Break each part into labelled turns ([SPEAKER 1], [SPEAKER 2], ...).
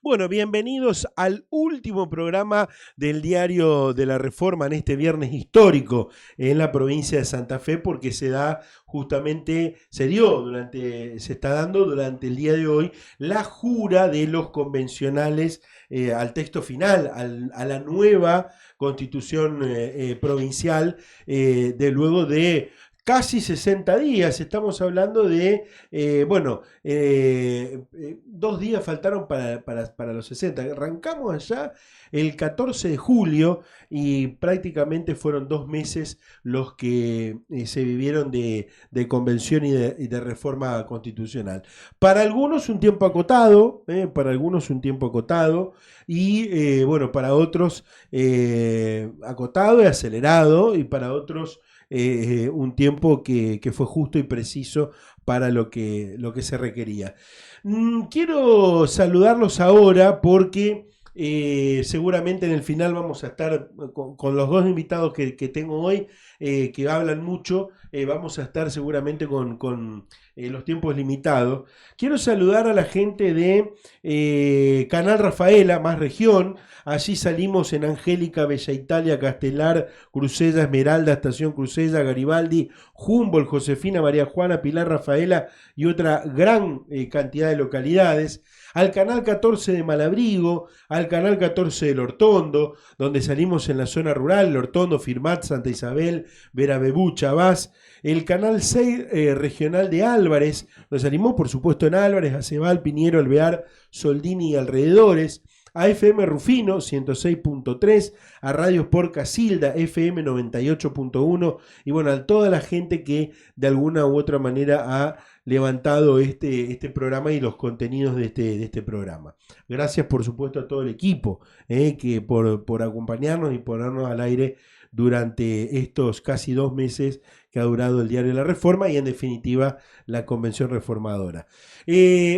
[SPEAKER 1] Bueno, bienvenidos al último programa del Diario de la Reforma en este viernes histórico en la provincia de Santa Fe, porque se está dando durante el día de hoy la jura de los convencionales al texto final, a la nueva constitución provincial, luego de casi 60 días. Estamos hablando de, 2 días faltaron para los 60. Arrancamos allá el 14 de julio y prácticamente fueron 2 meses los que se vivieron de convención y de reforma constitucional. Para algunos un tiempo acotado, y para otros acotado y acelerado, y para otros un tiempo que fue justo y preciso para lo que se requería. Quiero saludarlos ahora porque seguramente en el final vamos a estar con los dos invitados que tengo hoy, que hablan mucho. Vamos a estar seguramente con los tiempos limitados. Quiero saludar a la gente de Canal Rafaela, más región. Allí salimos en Angélica, Bella Italia, Castelar, Crucella, Esmeralda, Estación Crucella, Garibaldi, Humboldt, Josefina, María Juana, Pilar, Rafaela y otra gran cantidad de localidades. Al canal 14 de Malabrigo, al canal 14 del Hortondo, donde salimos en la zona rural, El Hortondo, Firmat, Santa Isabel, Veravebú, Chabás. El canal 6 regional de Álvarez, donde salimos por supuesto en Álvarez, Acebal, Piñero, Alvear, Soldini y alrededores. A FM Rufino 106.3, a Radio Sport Casilda FM 98.1 y bueno, a toda la gente que de alguna u otra manera ha levantado este programa y los contenidos de este programa. Gracias por supuesto a todo el equipo que por acompañarnos y ponernos al aire durante estos casi 2 meses que ha durado el Diario de la Reforma y en definitiva la Convención Reformadora.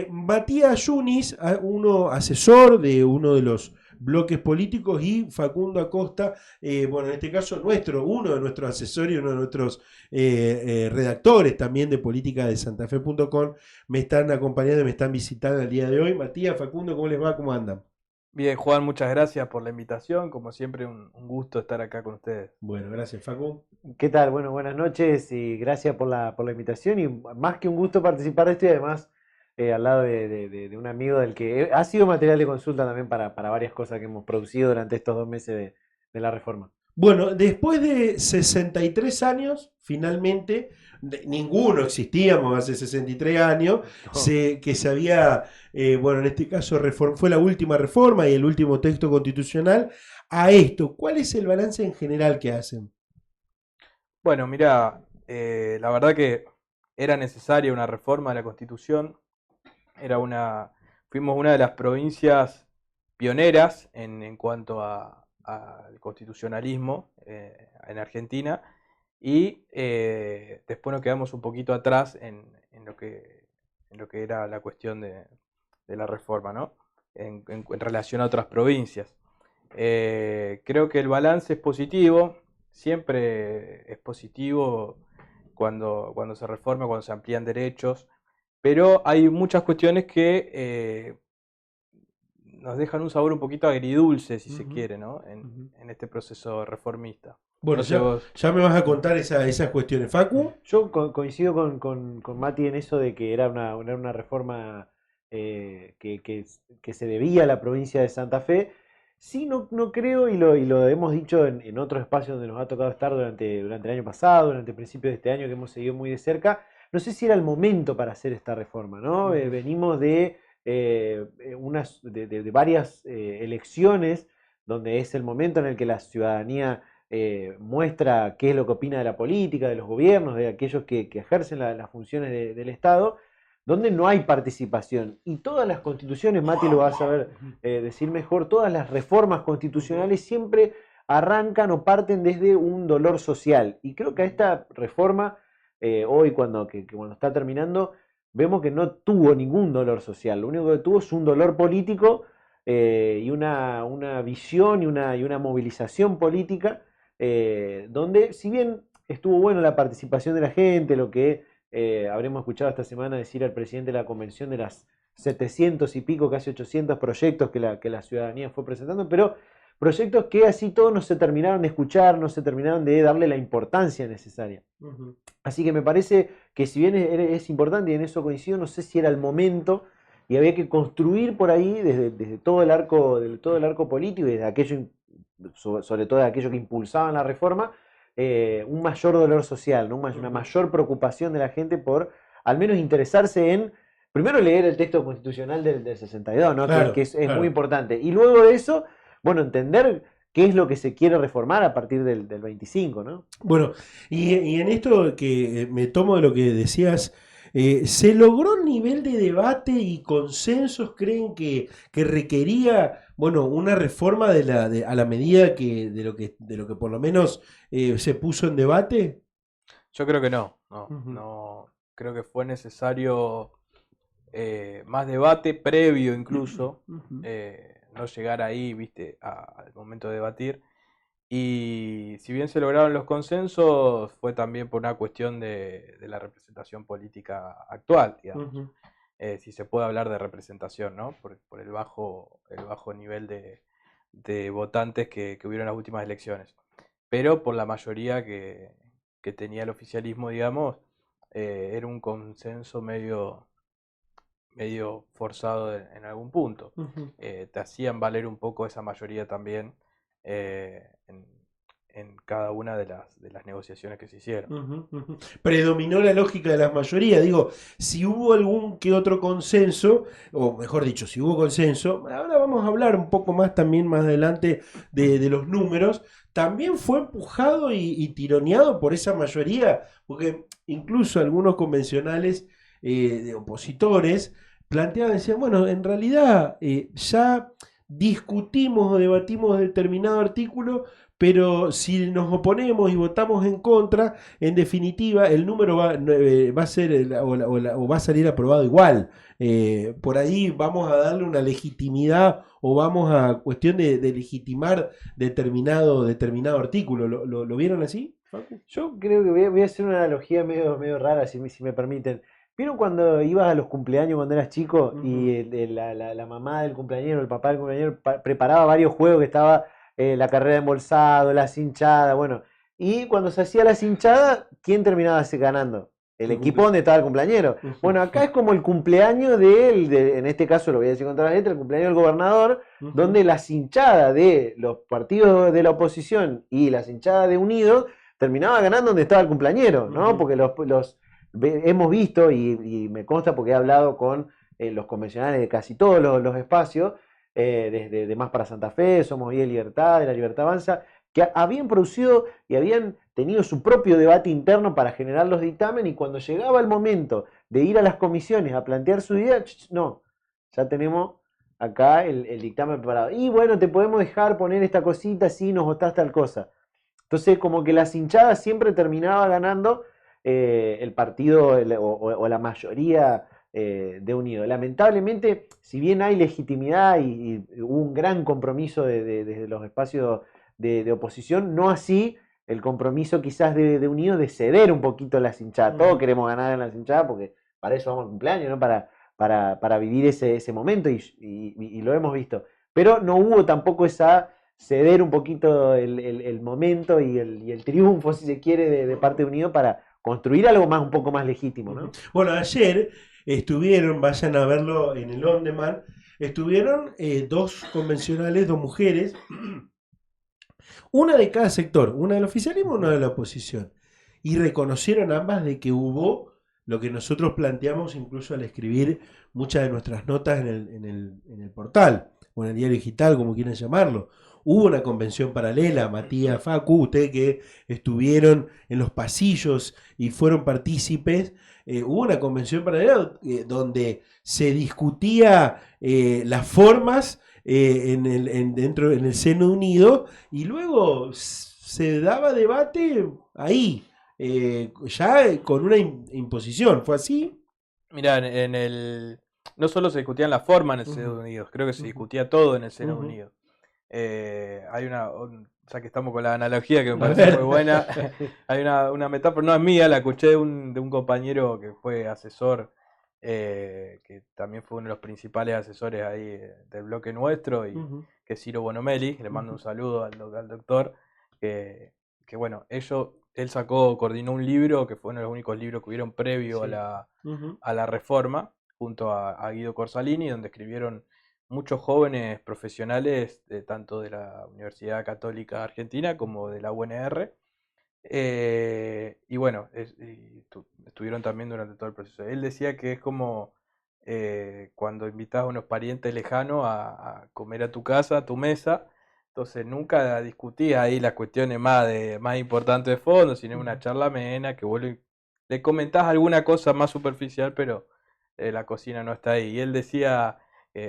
[SPEAKER 1] Matías Yunis, asesor de uno de los bloques políticos, y Facundo Acosta, en este caso uno de nuestros asesores y uno de nuestros redactores también de política de santafe.com, me están acompañando y me están visitando el día de hoy. Matías, Facundo, ¿cómo les va? ¿Cómo andan?
[SPEAKER 2] Bien, Juan, muchas gracias por la invitación. Como siempre, un gusto estar acá con ustedes.
[SPEAKER 1] Bueno, gracias, Facu.
[SPEAKER 3] ¿Qué tal? Bueno, buenas noches y gracias por la invitación. Y más que un gusto participar de esto, y además al lado de un amigo del que ha sido material de consulta también para varias cosas que hemos producido durante estos 2 meses de la reforma.
[SPEAKER 1] Bueno, después de 63 años, finalmente, ninguno existíamos hace 63 años, que se había, en este caso fue la última reforma y el último texto constitucional. A esto, ¿cuál es el balance en general que hacen?
[SPEAKER 2] Bueno, mira, la verdad que era necesaria una reforma de la Constitución. Fuimos una de las provincias pioneras en cuanto al constitucionalismo en Argentina, y después nos quedamos un poquito atrás en lo que era la cuestión de la reforma, ¿no? En relación a otras provincias. Creo que el balance es positivo. Siempre es positivo cuando se reforma, cuando se amplían derechos, pero hay muchas cuestiones que nos dejan un sabor un poquito agridulce, si se quiere, ¿no? En este proceso reformista.
[SPEAKER 1] Bueno, ya me vas a contar esas cuestiones. ¿Facu?
[SPEAKER 3] Yo coincido con Mati en eso de que era una reforma que se debía a la provincia de Santa Fe. Sí, no creo, y lo hemos dicho en otros espacios donde nos ha tocado estar durante el año pasado, durante el principio de este año, que hemos seguido muy de cerca. No sé si era el momento para hacer esta reforma, ¿no? Venimos de varias elecciones donde es el momento en el que la ciudadanía muestra qué es lo que opina de la política, de los gobiernos, de aquellos que ejercen las funciones del Estado, donde no hay participación. Y todas las constituciones, Mati lo va a saber decir mejor, todas las reformas constitucionales siempre arrancan o parten desde un dolor social. Y creo que a esta reforma, hoy cuando está terminando, vemos que no tuvo ningún dolor social. Lo único que tuvo es un dolor político y una visión y una movilización política donde si bien estuvo bueno la participación de la gente, lo que habremos escuchado esta semana decir al presidente de la convención de las 700 y pico, casi 800 proyectos que la ciudadanía fue presentando, pero proyectos que así todos no se terminaron de escuchar, no se terminaron de darle la importancia necesaria. Así que me parece que si bien es importante y en eso coincido, no sé si era el momento y había que construir por ahí desde todo el arco político y desde aquello, sobre todo de aquello que impulsaban la reforma, un mayor dolor social, ¿no? Una mayor preocupación de la gente por al menos interesarse en, primero leer el texto constitucional del 62, ¿no?
[SPEAKER 1] Claro,
[SPEAKER 3] que es
[SPEAKER 1] claro.
[SPEAKER 3] muy importante. Y luego de eso, bueno, entender qué es lo que se quiere reformar a partir del 25, ¿no?
[SPEAKER 1] Bueno, y en esto que me tomo de lo que decías, ¿se logró un nivel de debate y consensos? ¿Creen que requería, bueno, una reforma a la medida de lo que por lo menos se puso en debate?
[SPEAKER 2] Yo creo que no,
[SPEAKER 1] Ujú.
[SPEAKER 2] no creo que fue necesario más debate previo incluso,
[SPEAKER 1] Ujú.
[SPEAKER 2] no llegar ahí, viste, al momento de debatir. Y si bien se lograron los consensos, fue también por una cuestión de la representación política actual, digamos.
[SPEAKER 1] Ujú.
[SPEAKER 2] Si se puede hablar de representación, ¿no? Por el bajo nivel de votantes que hubieron en las últimas elecciones. Pero por la mayoría que tenía el oficialismo, digamos, era un consenso medio forzado en algún punto.
[SPEAKER 1] Ujú.
[SPEAKER 2] Te hacían valer un poco esa mayoría también en cada una de las negociaciones que se hicieron.
[SPEAKER 1] Ujú, ujú. Predominó la lógica de las mayorías. Digo, si hubo algún que otro consenso, o mejor dicho, si hubo consenso, ahora vamos a hablar un poco más también más adelante de los números, también fue empujado y tironeado por esa mayoría, porque incluso algunos convencionales de opositores planteaban, decían, bueno, en realidad ya discutimos o debatimos determinado artículo, pero si nos oponemos y votamos en contra, en definitiva el número va a ser o va a salir aprobado igual. Por ahí vamos a darle una legitimidad o vamos a cuestión de legitimar determinado artículo. ¿Lo vieron así, Facu?
[SPEAKER 3] Yo creo que voy a hacer una analogía medio rara, si me permiten. ¿Vieron cuando ibas a los cumpleaños cuando eras chico y
[SPEAKER 1] Ujú.
[SPEAKER 3] la mamá del cumpleañero, el papá del cumpleañero preparaba varios juegos que estaba la carrera de embolsado, la cinchada, bueno. Y cuando se hacía la cinchada, ¿quién terminaba ganando? El
[SPEAKER 1] El
[SPEAKER 3] equipo donde estaba el cumpleañero.
[SPEAKER 1] Ujú.
[SPEAKER 3] Bueno, acá es como el cumpleaños en este caso lo voy a decir contra la letra, el cumpleaños del gobernador,
[SPEAKER 1] Ujú.
[SPEAKER 3] donde la cinchada de los partidos de la oposición y la cinchada de Unidos terminaba ganando donde estaba el cumpleañero, ¿no?
[SPEAKER 1] Ujú.
[SPEAKER 3] Porque hemos visto, y me consta porque he hablado con los convencionales de casi todos los espacios, desde de Más para Santa Fe, Somos Vida y Libertad, de la Libertad Avanza, que habían producido y habían tenido su propio debate interno para generar los dictámenes, y cuando llegaba el momento de ir a las comisiones a plantear su idea, no, ya tenemos acá el dictamen preparado. Y bueno, te podemos dejar poner esta cosita si nos votás tal cosa. Entonces, como que las hinchadas siempre terminaba ganando el partido o la mayoría de Unido. Lamentablemente, si bien hay legitimidad y hubo un gran compromiso desde los espacios de oposición, no así el compromiso quizás de Unido de ceder un poquito las hinchadas. Todos
[SPEAKER 1] Ujú.
[SPEAKER 3] queremos ganar en las hinchadas porque para eso vamos al cumpleaños, ¿no? Para vivir ese momento y lo hemos visto. Pero no hubo tampoco esa ceder un poquito el momento y el triunfo, si se quiere, de parte de Unido para construir algo más, un poco más legítimo,
[SPEAKER 1] Ujú.
[SPEAKER 3] ¿no?
[SPEAKER 1] Bueno, ayer estuvieron, vayan a verlo en el On Demand, estuvieron dos convencionales, dos mujeres, una de cada sector, una del oficialismo, una de la oposición. Y reconocieron ambas de que hubo lo que nosotros planteamos incluso al escribir muchas de nuestras notas en el portal, o en el diario digital, como quieran llamarlo. Hubo una convención paralela, Matías, Facu, ustedes que estuvieron en los pasillos y fueron partícipes, hubo una convención paralela donde se discutía las formas en el seno unido y luego se daba debate ahí, ya con una imposición. ¿Fue así?
[SPEAKER 2] Mirá, no solo se discutía la forma en el
[SPEAKER 1] Ujú.
[SPEAKER 2] Seno Unidos, creo que se
[SPEAKER 1] Ujú.
[SPEAKER 2] discutía todo en el Seno
[SPEAKER 1] Ujú.
[SPEAKER 2] Unidos. ya que estamos con la analogía que me
[SPEAKER 1] A
[SPEAKER 2] parece
[SPEAKER 1] ver.
[SPEAKER 2] muy buena, hay una metáfora, no es mía, la escuché de un compañero que fue asesor, que también fue uno de los principales asesores ahí del bloque nuestro, y
[SPEAKER 1] Ujú,
[SPEAKER 2] que es Ciro Bonomelli, le mando un
[SPEAKER 1] ujú,
[SPEAKER 2] saludo al doctor, que bueno, él coordinó un libro que fue uno de los únicos libros que hubieron previo
[SPEAKER 3] Sí.
[SPEAKER 1] ujú,
[SPEAKER 2] a la reforma, junto a Guido Corsalini, donde escribieron muchos jóvenes profesionales, tanto de la Universidad Católica Argentina como de la UNR. Y bueno, estuvieron también durante todo el proceso. Él decía que es como cuando invitas a unos parientes lejanos a comer a tu casa, a tu mesa. Entonces nunca discutís ahí las cuestiones más importantes de fondo, sino una
[SPEAKER 1] ujú.
[SPEAKER 2] charla amena que vos le comentás alguna cosa más superficial, pero la cocina no está ahí. Y él decía,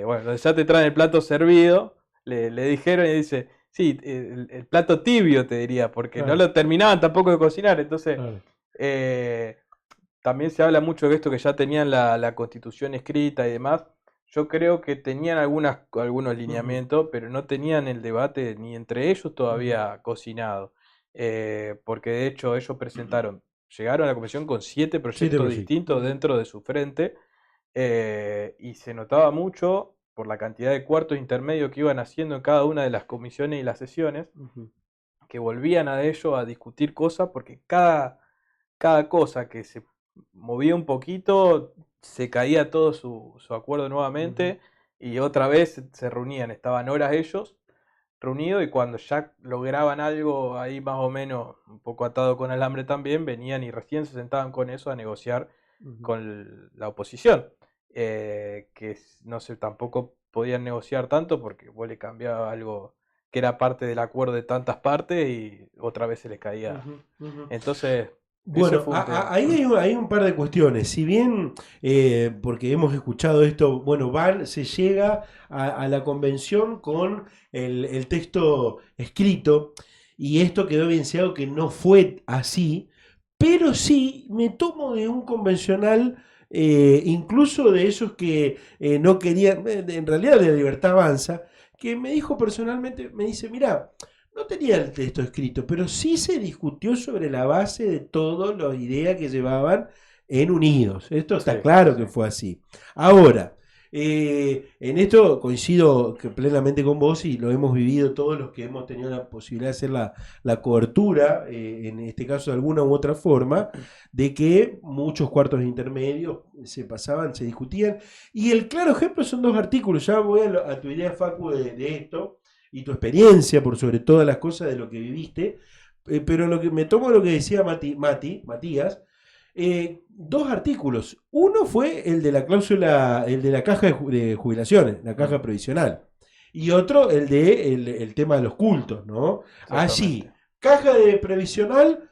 [SPEAKER 2] bueno, ya te traen el plato servido, le dijeron y dice, sí, el plato tibio te diría, porque no
[SPEAKER 1] Claro,
[SPEAKER 2] lo terminaban tampoco de cocinar. Entonces,
[SPEAKER 1] claro.
[SPEAKER 2] eh, también se habla mucho de esto que ya tenían la constitución escrita y demás. Yo creo que tenían algunos
[SPEAKER 1] Ujú,
[SPEAKER 2] lineamientos, pero no tenían el debate ni entre ellos
[SPEAKER 1] ujú.
[SPEAKER 2] todavía cocinado. Porque de hecho ellos llegaron a la comisión con 7
[SPEAKER 1] Siete
[SPEAKER 2] proyectos
[SPEAKER 1] proyectos.
[SPEAKER 2] distintos dentro de su frente, y se notaba mucho por la cantidad de cuartos intermedios que iban haciendo en cada una de las comisiones y las sesiones,
[SPEAKER 1] Ujú,
[SPEAKER 2] que volvían a ello a discutir cosas, porque cada cosa que se movía un poquito, se caía todo su acuerdo
[SPEAKER 1] ujú,
[SPEAKER 2] nuevamente, y otra vez se reunían, estaban horas ellos reunidos, y cuando ya lograban algo ahí más o menos un poco atado con alambre también, venían y recién se sentaban con eso a negociar
[SPEAKER 1] ujú.
[SPEAKER 2] con la oposición, no sé, tampoco podían negociar tanto porque vos le cambiaba algo que era parte del acuerdo de tantas partes y otra vez se les caía.
[SPEAKER 1] Ujú, ujú.
[SPEAKER 2] Entonces, ese
[SPEAKER 1] Bueno,
[SPEAKER 2] fue un tema.
[SPEAKER 1] ahí hay un par de cuestiones. Si bien, porque hemos escuchado esto, bueno, se llega a la convención con el texto escrito y esto quedó evidenciado que no fue así, pero sí me tomo de un convencional, incluso de esos que no querían, en realidad de Libertad Avanza, que me dijo personalmente, me dice, mira, no tenía el texto escrito, pero sí se discutió sobre la base de todas las ideas que llevaban en Unidos. Esto está
[SPEAKER 2] Sí,
[SPEAKER 1] claro
[SPEAKER 2] sí.
[SPEAKER 1] que fue así. Ahora, en esto coincido plenamente con vos y lo hemos vivido todos los que hemos tenido la posibilidad de hacer la cobertura, en este caso de alguna u otra forma, de que muchos cuartos intermedios se pasaban, se discutían. Y el claro ejemplo son dos artículos. Ya voy a tu idea, Facu, de esto y tu experiencia por sobre todas las cosas de lo que viviste, pero lo que me tomo lo que decía Matías, dos artículos. Uno fue el de la cláusula, el de la caja de jubilaciones, la caja
[SPEAKER 2] Mm,
[SPEAKER 1] previsional. Y otro, el de el tema de los cultos, ¿no? Allí,
[SPEAKER 2] exactamente.
[SPEAKER 1] caja de previsional,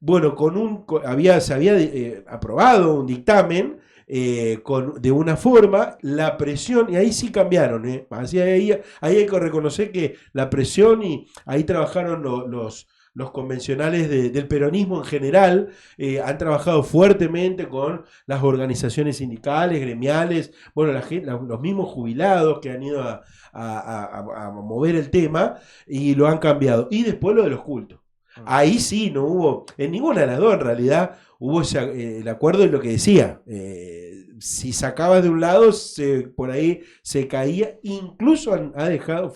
[SPEAKER 1] bueno, se había aprobado un dictamen de una forma, la presión, y ahí sí cambiaron, Así ahí hay que reconocer que la presión, y ahí trabajaron los convencionales del peronismo en general, han trabajado fuertemente con las organizaciones sindicales, gremiales, bueno, los mismos jubilados que han ido a mover el tema y lo han cambiado. Y después lo de los cultos.
[SPEAKER 2] Mm,
[SPEAKER 1] Ahí sí, no hubo, en ninguna de las dos en realidad, hubo el acuerdo en lo que decía. Si sacabas de un lado, por ahí se caía. Incluso ha dejado,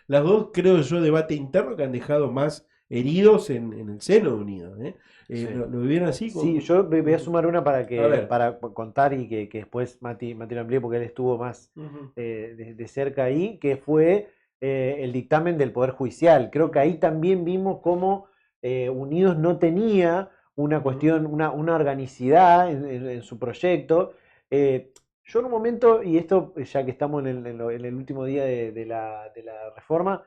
[SPEAKER 1] las dos, creo yo, debate interno que han dejado más heridos en el seno de Unidos.
[SPEAKER 2] sí.
[SPEAKER 1] ¿Lo vivieron así?
[SPEAKER 3] Sí, yo voy a
[SPEAKER 1] Ujú.
[SPEAKER 3] sumar una
[SPEAKER 1] A ver.
[SPEAKER 3] para contar y que después Mati lo amplíe porque él estuvo más
[SPEAKER 1] Ujú,
[SPEAKER 3] de cerca ahí, que fue el dictamen del Poder Judicial. Creo que ahí también vimos cómo Unidos no tenía una
[SPEAKER 1] ujú,
[SPEAKER 3] cuestión, una organicidad en su proyecto. Yo en un momento, y esto ya que estamos en el último día de la reforma,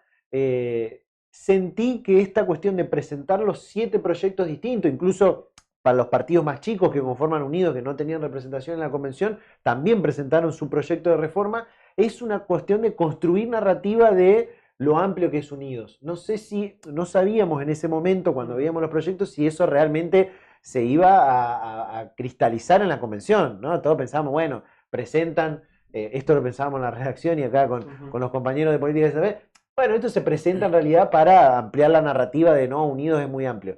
[SPEAKER 3] sentí que esta cuestión de presentar los 7 proyectos distintos, incluso para los partidos más chicos que conforman Unidos, que no tenían representación en la convención, también presentaron su proyecto de reforma, es una cuestión de construir narrativa de lo amplio que es Unidos. No sé si, no sabíamos en ese momento, cuando
[SPEAKER 1] ujú,
[SPEAKER 3] veíamos los proyectos, si eso realmente se iba a cristalizar en la convención, ¿no? Todos pensábamos, bueno, presentan, esto lo pensábamos en la redacción y acá
[SPEAKER 1] ujú,
[SPEAKER 3] con los compañeros de política de saber, Bueno, esto se presenta en realidad para ampliar la narrativa de no, Unidos es muy amplio.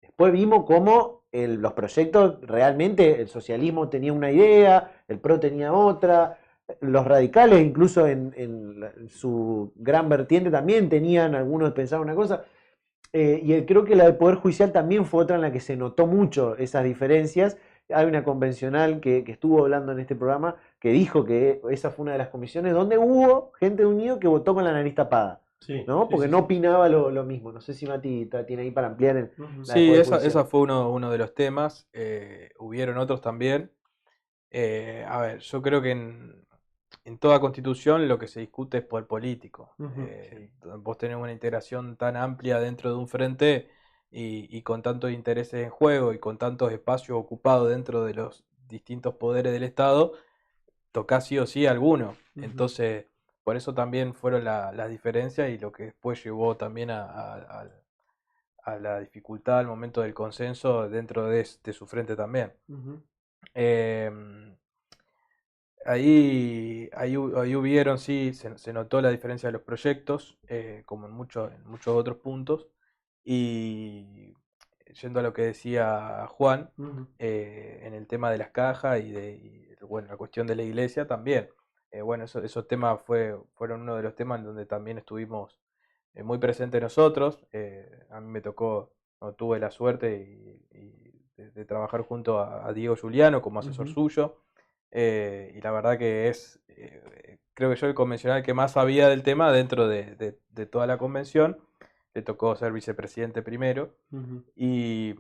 [SPEAKER 3] Después vimos cómo los proyectos realmente, el socialismo tenía una idea, el PRO tenía otra, los radicales incluso en su gran vertiente también tenían, algunos pensaban una cosa, y creo que la del Poder Judicial también fue otra en la que se notó mucho esas diferencias. Hay una convencional que estuvo hablando en este programa que dijo que esa fue una de las comisiones donde hubo gente de Unido que votó con la nariz tapada,
[SPEAKER 1] Sí,
[SPEAKER 3] ¿no?
[SPEAKER 1] sí,
[SPEAKER 3] Porque
[SPEAKER 1] sí,
[SPEAKER 3] no
[SPEAKER 1] sí.
[SPEAKER 3] opinaba lo mismo. No sé si Mati tiene ahí para ampliar la del
[SPEAKER 2] Sí,
[SPEAKER 3] Poder
[SPEAKER 2] esa
[SPEAKER 3] Judicial.
[SPEAKER 2] fue uno de los temas. Hubieron otros también. A ver, yo creo que en toda constitución lo que se discute es poder político. Vos tenés una integración tan amplia dentro de un frente y con tantos intereses en juego y con tantos espacios ocupados dentro de los distintos poderes del Estado, tocás sí o sí alguno. Entonces, por eso también fueron las diferencias y lo que después llevó también a la dificultad al momento del consenso dentro de su frente también. Em, ahí hubieron, sí, se notó la diferencia de los proyectos, como en muchos otros puntos. Y yendo a lo que decía Juan, en el tema de las cajas bueno, la cuestión de la iglesia también. Bueno, esos temas fueron uno de los temas en donde también estuvimos muy presentes nosotros. A mí me tocó, no, tuve la suerte de trabajar junto a Diego Giuliano como asesor suyo. Y la verdad que creo que yo el convencional que más sabía del tema dentro de toda la convención. Le tocó ser vicepresidente primero. Y,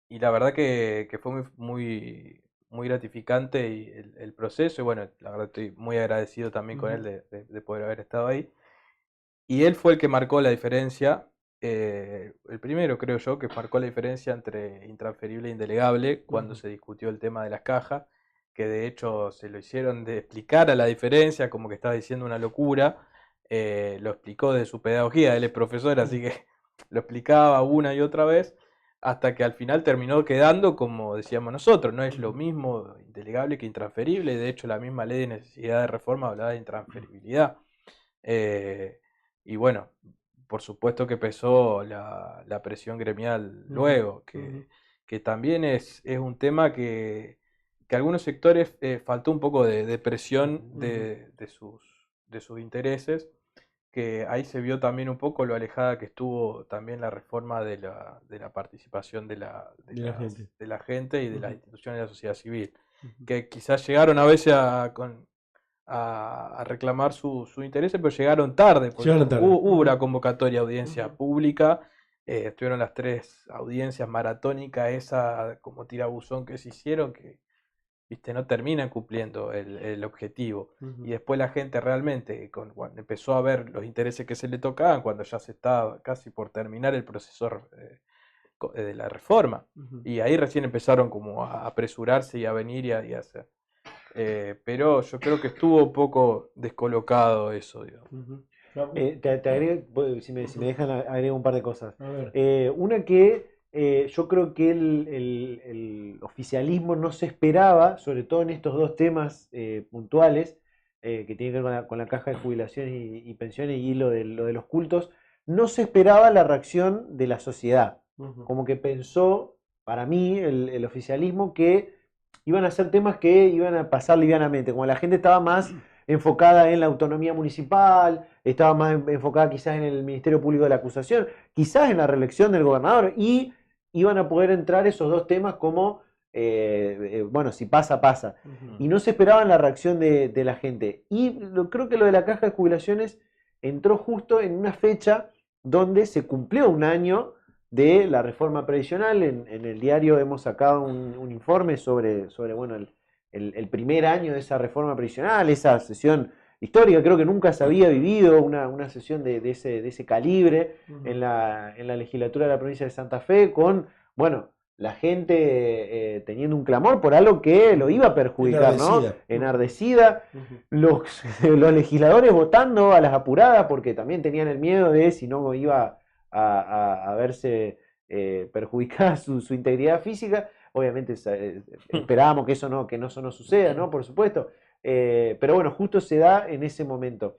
[SPEAKER 2] y la verdad que fue muy gratificante el proceso. Y bueno, la verdad estoy muy agradecido también con él de poder haber estado ahí. Y él fue el que marcó la diferencia, el primero creo yo, que marcó la diferencia entre intransferible e indelegable cuando se discutió el tema de las cajas, que de hecho se lo hicieron de explicar a la diferencia, como que estaba diciendo una locura. Lo explicó de su pedagogía, él es profesor, así que lo explicaba una y otra vez, hasta que al final terminó quedando como decíamos nosotros, no es lo mismo indelegable que intransferible. De hecho la misma ley de necesidad de reforma hablaba de intransferibilidad. Eh, y bueno, por supuesto que pesó la presión gremial luego, que también es un tema que algunos sectores faltó un poco de presión de sus intereses, que ahí se vio también un poco lo alejada que estuvo también la reforma de la participación
[SPEAKER 1] La gente.
[SPEAKER 2] de la gente y de las instituciones de la sociedad civil, que quizás llegaron a veces a reclamar su interés, pero llegaron tarde, porque
[SPEAKER 1] Llegaron tarde.
[SPEAKER 2] hubo una convocatoria de audiencia pública. Estuvieron las 3 audiencias maratónicas, esa como tirabuzón que se hicieron, que viste, no terminan cumpliendo el objetivo. Y después la gente realmente, cuando empezó a ver los intereses que se le tocaban, cuando ya se estaba casi por terminar el proceso de la reforma. Y ahí recién empezaron como a apresurarse y a venir y a hacer. Pero yo creo que estuvo un poco descolocado eso, digamos.
[SPEAKER 3] Te agrego, si me dejan, agrego un par de cosas.
[SPEAKER 1] A ver.
[SPEAKER 3] Una que yo creo que el oficialismo no se esperaba, sobre todo en estos dos temas puntuales, que tienen que ver con la caja de jubilaciones y pensiones y lo de los cultos, no se esperaba la reacción de la sociedad. Como que pensó, para mí, el oficialismo, que iban a ser temas que iban a pasar livianamente, como la gente estaba más enfocada en la autonomía municipal, estaba más enfocada quizás en el Ministerio Público de la Acusación, quizás en la reelección del gobernador, y iban a poder entrar esos dos temas como, bueno, si pasa, pasa. Y no se esperaba la reacción de la gente. Y creo que lo de la caja de jubilaciones entró justo en una fecha donde se cumplió un año de la reforma previsional. En el diario hemos sacado un informe sobre bueno, el primer año de esa reforma previsional, esa sesión histórica. Creo que nunca se había vivido una sesión de ese calibre en la legislatura de la provincia de Santa Fe, con, bueno, la gente teniendo un clamor por algo que lo iba a perjudicar, ¿no? Enardecida. Los legisladores votando a las apuradas porque también tenían el miedo de si no iba a verse perjudicada su integridad física. Obviamente esperábamos que eso no suceda, ¿no? Por supuesto. Pero bueno, justo se da en ese momento.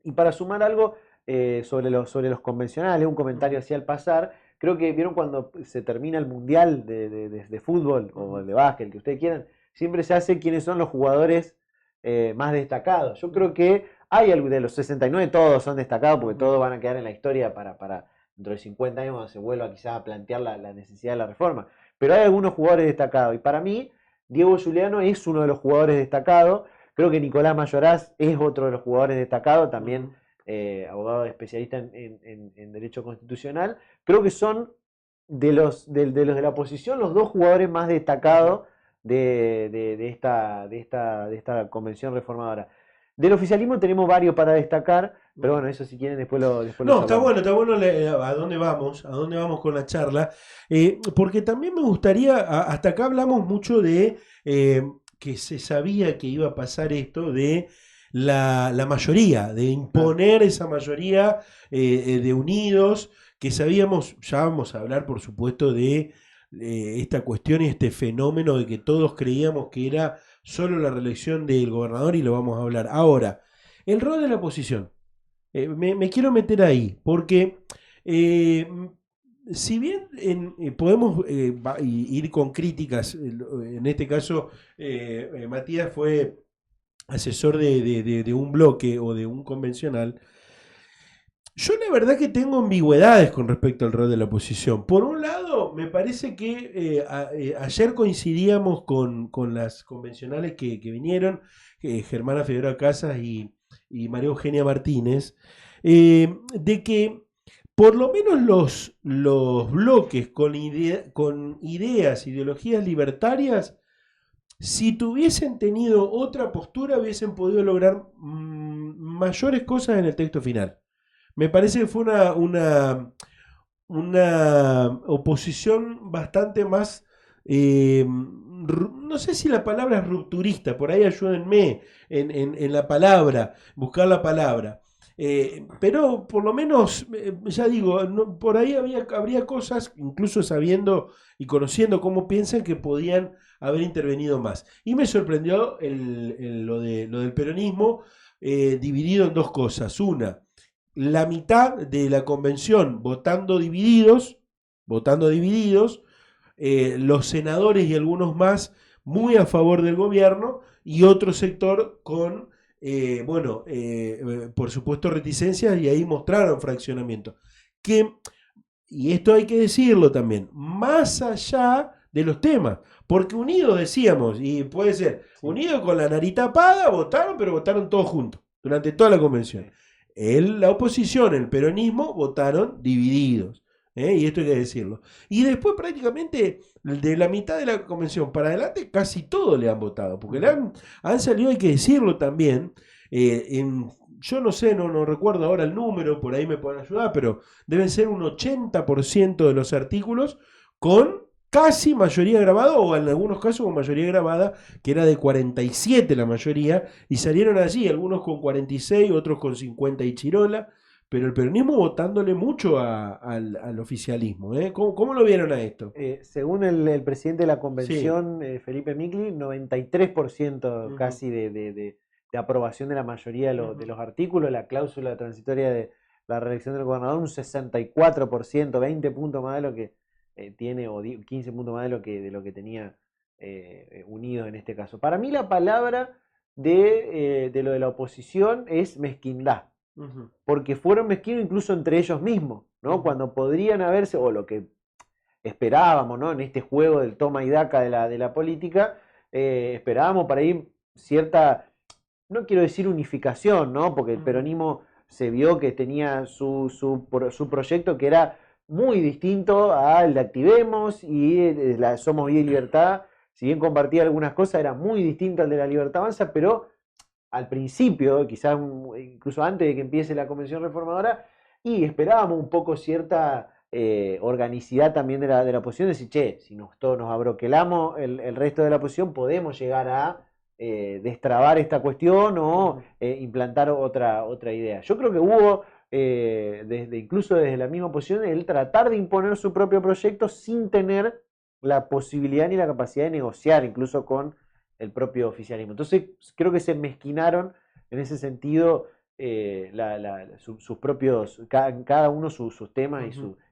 [SPEAKER 3] Y para sumar algo sobre los convencionales, un comentario así al pasar, creo que vieron cuando se termina el mundial de fútbol o el de básquet, el que ustedes quieran, siempre se hace quiénes son los jugadores más destacados. Yo creo que hay algo de los 69, todos son destacados porque todos van a quedar en la historia para dentro de 50 años cuando se vuelva quizás a plantear la necesidad de la reforma. Pero hay algunos jugadores destacados y para mí Diego Giuliano es uno de los jugadores destacados. Creo que Nicolás Mayoraz es otro de los jugadores destacados, también abogado especialista en Derecho Constitucional. Creo que son de los de la oposición los dos jugadores más destacados de esta convención reformadora. Del oficialismo tenemos varios para destacar, pero bueno, eso si quieren después lo
[SPEAKER 1] No, está bueno a dónde vamos con la charla, porque también me gustaría, hasta acá hablamos mucho de que se sabía que iba a pasar esto de la mayoría, de imponer esa mayoría de unidos, que sabíamos, ya vamos a hablar por supuesto de esta cuestión y este fenómeno de que todos creíamos que era solo la reelección del gobernador y lo vamos a hablar. Ahora, el rol de la oposición. Me quiero meter ahí, porque si bien podemos ir con críticas, en este caso Matías fue asesor de un bloque o de un convencional, yo la verdad que tengo ambigüedades con respecto al rol de la oposición. Por un lado, me parece que ayer coincidíamos con las convencionales que vinieron, Germana Figueroa Casas y María Eugenia Martínez, de que por lo menos los bloques con ideas, ideologías libertarias, si tuviesen tenido otra postura, hubiesen podido lograr mayores cosas en el texto final. Me parece que fue una oposición bastante más, no sé si la palabra es rupturista, por ahí ayúdenme en la palabra, buscar la palabra. Pero por lo menos, ya digo, por ahí habría cosas, incluso sabiendo y conociendo cómo piensan, que podían haber intervenido más. Y me sorprendió lo del peronismo dividido en dos cosas. Una, la mitad de la convención votando divididos, los senadores y algunos más muy a favor del gobierno, y otro sector con, por supuesto, reticencias, y ahí mostraron fraccionamiento. Y esto hay que decirlo también, más allá de los temas, porque unidos decíamos, y puede ser, unidos con la nariz tapada, votaron, pero votaron todos juntos, durante toda la convención. La oposición, el peronismo, votaron divididos. Y esto hay que decirlo. Y después prácticamente de la mitad de la convención para adelante casi todos le han votado, porque han salido, hay que decirlo también, yo no sé, no recuerdo ahora el número, por ahí me pueden ayudar, pero deben ser un 80% de los artículos con casi mayoría grabada, o en algunos casos con mayoría grabada, que era de 47 la mayoría, y salieron allí, algunos con 46, otros con 50 y chirola, pero el peronismo votándole mucho al oficialismo. ¿Cómo lo vieron a esto?
[SPEAKER 3] Según el presidente de la convención, Felipe Micli, 93% casi de aprobación de la mayoría de los artículos, la cláusula transitoria de la reelección del gobernador, un 64%, 20 puntos más de lo que tiene, o 15 puntos más de lo que tenía Unidos en este caso. Para mí la palabra de lo de la oposición es mezquindad, porque fueron mezquinos incluso entre ellos mismos, ¿no? Cuando podrían haberse, o lo que esperábamos, ¿no? En este juego del toma y daca de la política, esperábamos para ir cierta, no quiero decir unificación, ¿no? Porque el peronismo se vio que tenía su proyecto que era muy distinto al de Activemos y Somos Vida y Libertad. Si bien compartía algunas cosas, era muy distinto al de la Libertad Avanza, pero al principio, quizás incluso antes de que empiece la Convención Reformadora, y esperábamos un poco cierta organicidad también de la oposición, decir, che, si todos nos abroquelamos el resto de la oposición, podemos llegar a destrabar esta cuestión o implantar otra idea. Yo creo que hubo, incluso desde la misma oposición, el tratar de imponer su propio proyecto sin tener la posibilidad ni la capacidad de negociar, incluso con el propio oficialismo. Entonces creo que se mezquinaron en ese sentido sus propios, cada uno sus temas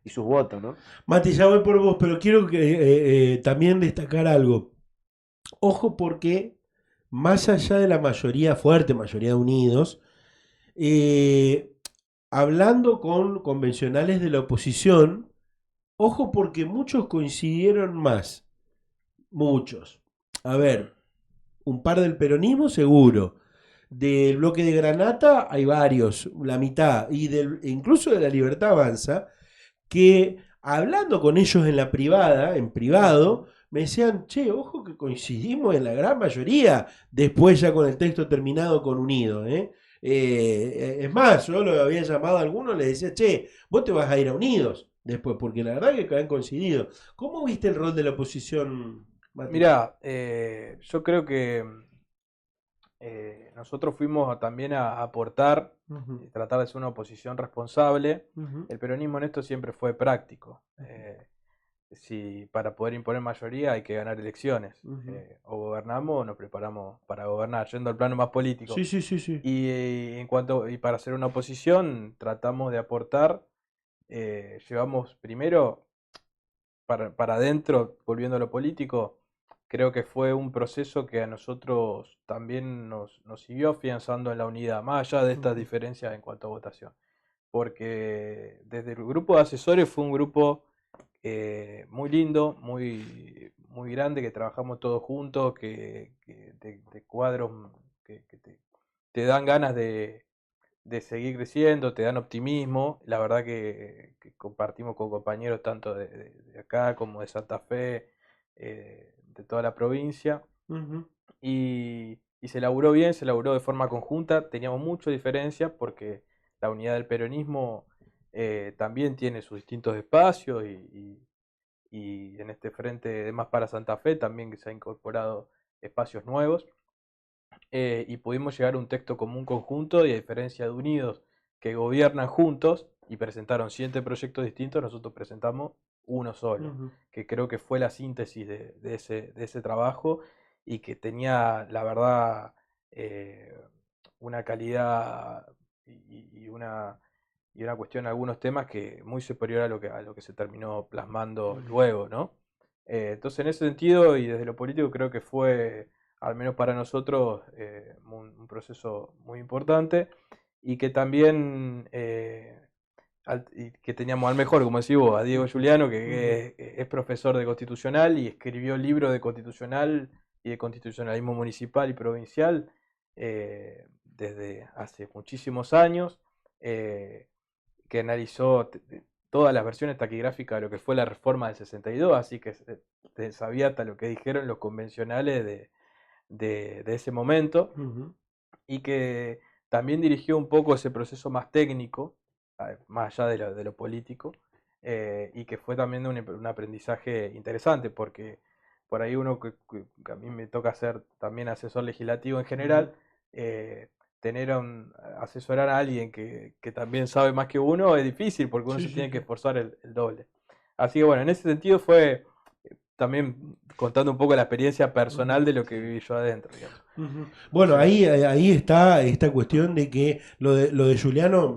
[SPEAKER 3] y sus votos, ¿no?
[SPEAKER 1] Mati, ya voy por vos, pero quiero que también destacar algo. Ojo porque, más allá de la mayoría, fuerte mayoría de Unidos, hablando con convencionales de la oposición, ojo porque muchos coincidieron más. Muchos. A ver, un par del peronismo seguro. Del bloque de Granata hay varios, la mitad. Y incluso de la Libertad Avanza, que hablando con ellos en la privada, en privado, me decían, che, ojo que coincidimos en la gran mayoría, después ya con el texto terminado con Unido, ¿eh? Es más, yo lo había llamado a algunos, les decía, che, vos te vas a ir a Unidos después, porque la verdad que han coincidido. ¿Cómo viste el rol de la oposición, Mati?
[SPEAKER 2] Mirá, yo creo que nosotros fuimos también a aportar y tratar de ser una oposición responsable. El peronismo en esto siempre fue práctico. Si para poder imponer mayoría hay que ganar elecciones. O gobernamos o nos preparamos para gobernar, yendo al plano más político.
[SPEAKER 1] Sí, sí, sí, sí.
[SPEAKER 2] Y para ser una oposición tratamos de aportar. Llevamos primero para adentro, volviendo a lo político. Creo que fue un proceso que a nosotros también nos siguió afianzando en la unidad, más allá de estas diferencias en cuanto a votación. Porque desde el grupo de asesores fue un grupo muy lindo, muy grande, que trabajamos todos juntos, de cuadros que te dan ganas de seguir creciendo, te dan optimismo. La verdad que compartimos con compañeros tanto de acá como de Santa Fe, de toda la provincia. Y se laburó bien, se laburó de forma conjunta. Teníamos muchas diferencias porque la unidad del peronismo también tiene sus distintos espacios y en este frente de Más para Santa Fe también se han incorporado espacios nuevos. Y pudimos llegar a un texto común conjunto, y a diferencia de Unidos, que gobiernan juntos y presentaron 7 proyectos distintos, nosotros presentamos uno solo, que creo que fue la síntesis de ese trabajo, y que tenía, la verdad, una calidad y una cuestión en algunos temas que muy superior a lo que se terminó plasmando luego, ¿no? Entonces, en ese sentido, y desde lo político, creo que fue, al menos para nosotros, un proceso muy importante, y que también y que teníamos al mejor, como decís vos, a Diego Giuliano, que es profesor de constitucional y escribió libros de constitucional y de constitucionalismo municipal y provincial desde hace muchísimos años, que analizó todas las versiones taquigráficas de lo que fue la reforma del 62, así que sabía hasta lo que dijeron los convencionales de ese momento, y que también dirigió un poco ese proceso más técnico, más allá de lo político, y que fue también un aprendizaje interesante, porque por ahí uno que a mí me toca ser también asesor legislativo en general, asesorar a alguien que también sabe más que uno es difícil, porque uno se tiene que esforzar el doble. Así que bueno, en ese sentido fue también contando un poco la experiencia personal de lo que viví yo adentro, digamos.
[SPEAKER 1] Bueno, ahí está esta cuestión de que lo de Giuliano,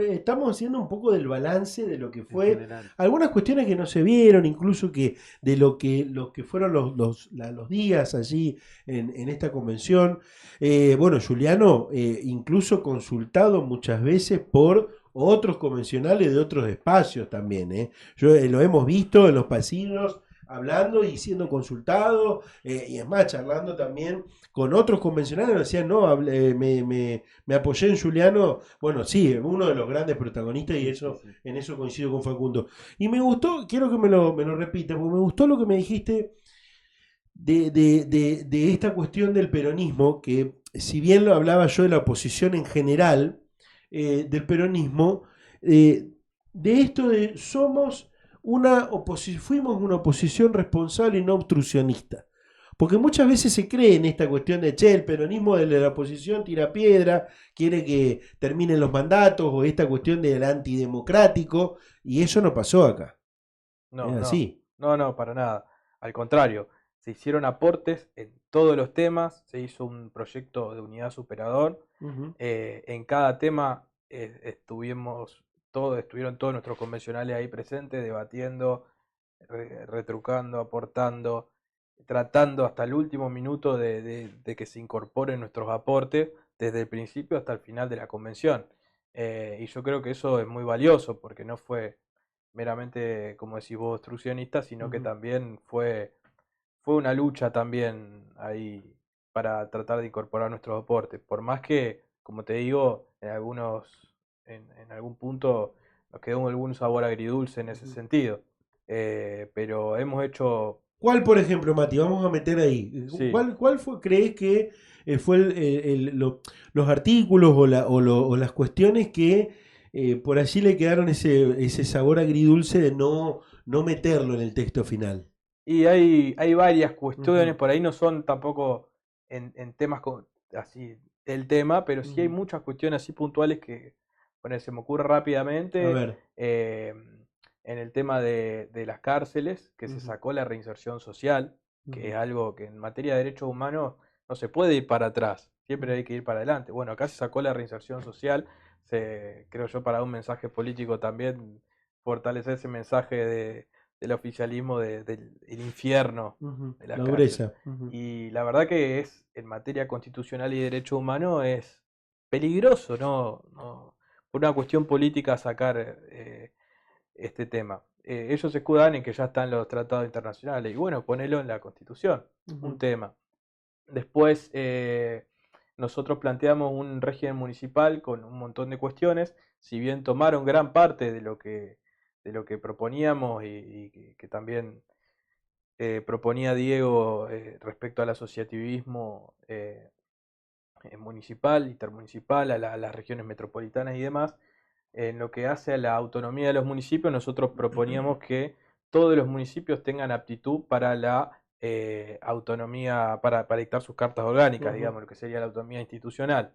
[SPEAKER 1] estamos haciendo un poco del balance de lo que fue, algunas cuestiones que no se vieron, incluso que de lo que fueron los días allí en esta convención. Bueno, Giuliano incluso consultado muchas veces por otros convencionales de otros espacios también. Lo hemos visto en los pasillos, hablando y siendo consultado, y es más, charlando también con otros convencionales, nos decían, no, me apoyé en Giuliano. Bueno, sí, uno de los grandes protagonistas, y en eso coincido con Facundo. Y me gustó, quiero que me lo repitas, porque me gustó lo que me dijiste de esta cuestión del peronismo, que si bien lo hablaba yo de la oposición en general, del peronismo, de esto de fuimos una oposición responsable y no obstruccionista. Porque muchas veces se cree en esta cuestión de, che, el peronismo de la oposición tira piedra, quiere que terminen los mandatos, o esta cuestión del antidemocrático, y eso no pasó acá.
[SPEAKER 2] No,
[SPEAKER 1] ¿Es así?
[SPEAKER 2] No, para nada. Al contrario, se hicieron aportes en todos los temas, se hizo un proyecto de unidad superador. En cada tema estuvieron todos nuestros convencionales ahí presentes, debatiendo, retrucando, aportando, tratando hasta el último minuto de que se incorporen nuestros aportes desde el principio hasta el final de la convención. Y yo creo que eso es muy valioso porque no fue meramente, como decís vos, obstruccionista, sino que también fue una lucha también ahí para tratar de incorporar nuestros aportes. Por más que, como te digo, en algún punto nos quedó algún sabor agridulce en ese sentido. Pero hemos hecho...
[SPEAKER 1] ¿Cuál, por ejemplo, Mati? Vamos a meter ahí.
[SPEAKER 2] Sí.
[SPEAKER 1] ¿Cuál crees que fue los artículos o las cuestiones que por allí le quedaron ese sabor agridulce de no meterlo en el texto final?
[SPEAKER 2] Y hay varias cuestiones, por ahí no son tampoco en temas así el tema, pero sí hay muchas cuestiones así puntuales que, bueno, se me ocurre rápidamente.
[SPEAKER 1] A ver.
[SPEAKER 2] En el tema de las cárceles, que se sacó la reinserción social, que es algo que en materia de derechos humanos no se puede ir para atrás, siempre hay que ir para adelante. Bueno, acá se sacó la reinserción social, creo yo, para un mensaje político también, fortalecer ese mensaje del oficialismo del infierno de las
[SPEAKER 1] la
[SPEAKER 2] cárceles.
[SPEAKER 1] dureza.
[SPEAKER 2] Y la verdad que en materia constitucional y derechos humanos es peligroso, ¿no? Por una cuestión política sacar este tema. Ellos se escudan en que ya están los tratados internacionales y bueno, ponelo en la Constitución, un tema. Después nosotros planteamos un régimen municipal con un montón de cuestiones, si bien tomaron gran parte de lo que proponíamos y que también proponía Diego respecto al asociativismo municipal, intermunicipal, a las regiones metropolitanas y demás. En lo que hace a la autonomía de los municipios, nosotros proponíamos que todos los municipios tengan aptitud para la autonomía, para dictar sus cartas orgánicas, digamos, lo que sería la autonomía institucional.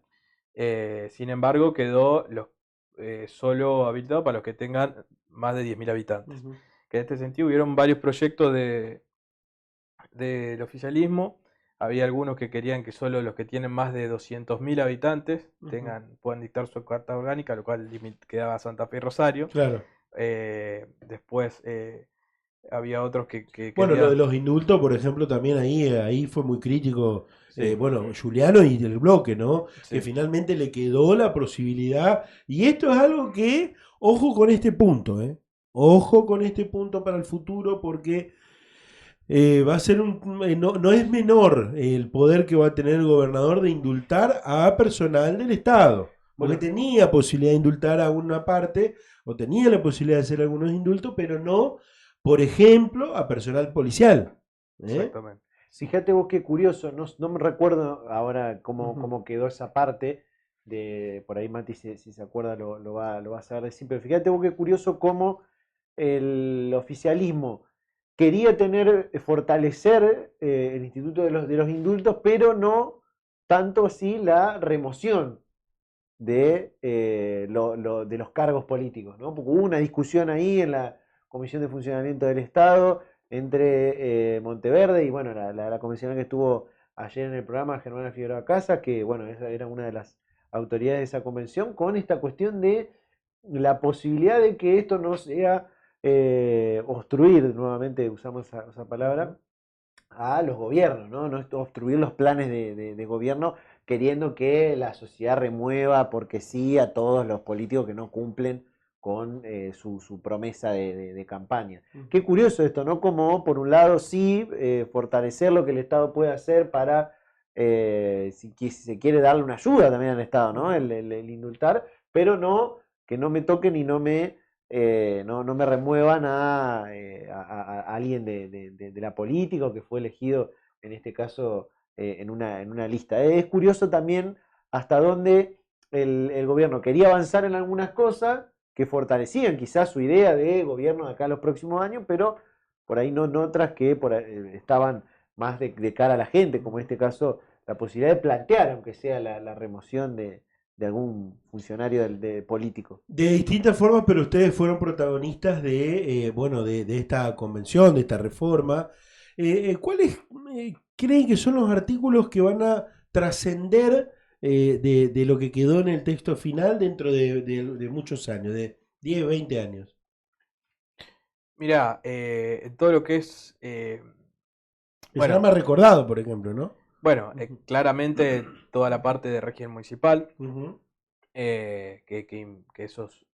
[SPEAKER 2] Sin embargo, quedó solo habilitado para los que tengan más de 10.000 habitantes. Que en este sentido hubieron varios proyectos del oficialismo. Había algunos que querían que solo los que tienen más de 200.000 habitantes puedan dictar su carta orgánica, lo cual quedaba Santa Fe y Rosario.
[SPEAKER 1] Claro.
[SPEAKER 2] Después había otros que
[SPEAKER 1] bueno,
[SPEAKER 2] querían...
[SPEAKER 1] lo de los indultos, por ejemplo, también ahí fue muy crítico. Sí. Bueno, Giuliano y el bloque, ¿no? Sí. Que finalmente le quedó la posibilidad. Y esto es algo que, ojo con este punto, ¿eh? Ojo con este punto para el futuro, porque va a ser no es menor el poder que va a tener el gobernador de indultar a personal del Estado. Porque tenía posibilidad de indultar a una parte, o tenía la posibilidad de hacer algunos indultos, pero no, por ejemplo, a personal policial.
[SPEAKER 2] Exactamente.
[SPEAKER 3] Fíjate vos qué curioso, no me recuerdo ahora cómo quedó esa parte, por ahí Mati si se acuerda lo va a saber decir, pero fíjate vos qué curioso cómo el oficialismo quería fortalecer el instituto de los indultos, pero no tanto así la remoción de los cargos políticos, ¿no? Porque hubo una discusión ahí en la Comisión de Funcionamiento del Estado entre Monteverde y bueno, la comisionada que estuvo ayer en el programa, Germana Figueroa Casa, que bueno, esa era una de las autoridades de esa convención, con esta cuestión de la posibilidad de que esto no sea obstruir, nuevamente usamos esa palabra, a los gobiernos, ¿no? No obstruir los planes de gobierno, queriendo que la sociedad remueva porque sí a todos los políticos que no cumplen con su promesa de campaña. Qué curioso esto, ¿no? Como por un lado sí fortalecer lo que el Estado puede hacer para, si se quiere darle una ayuda también al Estado, ¿no? El indultar, pero no que no me toquen y no me remuevan a alguien de la política o que fue elegido en este caso en una lista. Es curioso también hasta dónde el gobierno quería avanzar en algunas cosas que fortalecían quizás su idea de gobierno de acá a los próximos años, pero por ahí no otras que estaban más de cara a la gente, como en este caso la posibilidad de plantear, aunque sea la remoción de algún funcionario político.
[SPEAKER 1] De distintas formas, pero ustedes fueron protagonistas de esta convención, de esta reforma. ¿Cuáles creen que son los artículos que van a trascender de lo que quedó en el texto final dentro de muchos años, de 10, 20 años?
[SPEAKER 2] Mira, todo lo que es,
[SPEAKER 1] Que será
[SPEAKER 2] bueno,
[SPEAKER 1] más recordado, por ejemplo, ¿no?
[SPEAKER 2] bueno, claramente toda la parte de régimen municipal,
[SPEAKER 1] Ujú.
[SPEAKER 2] que esos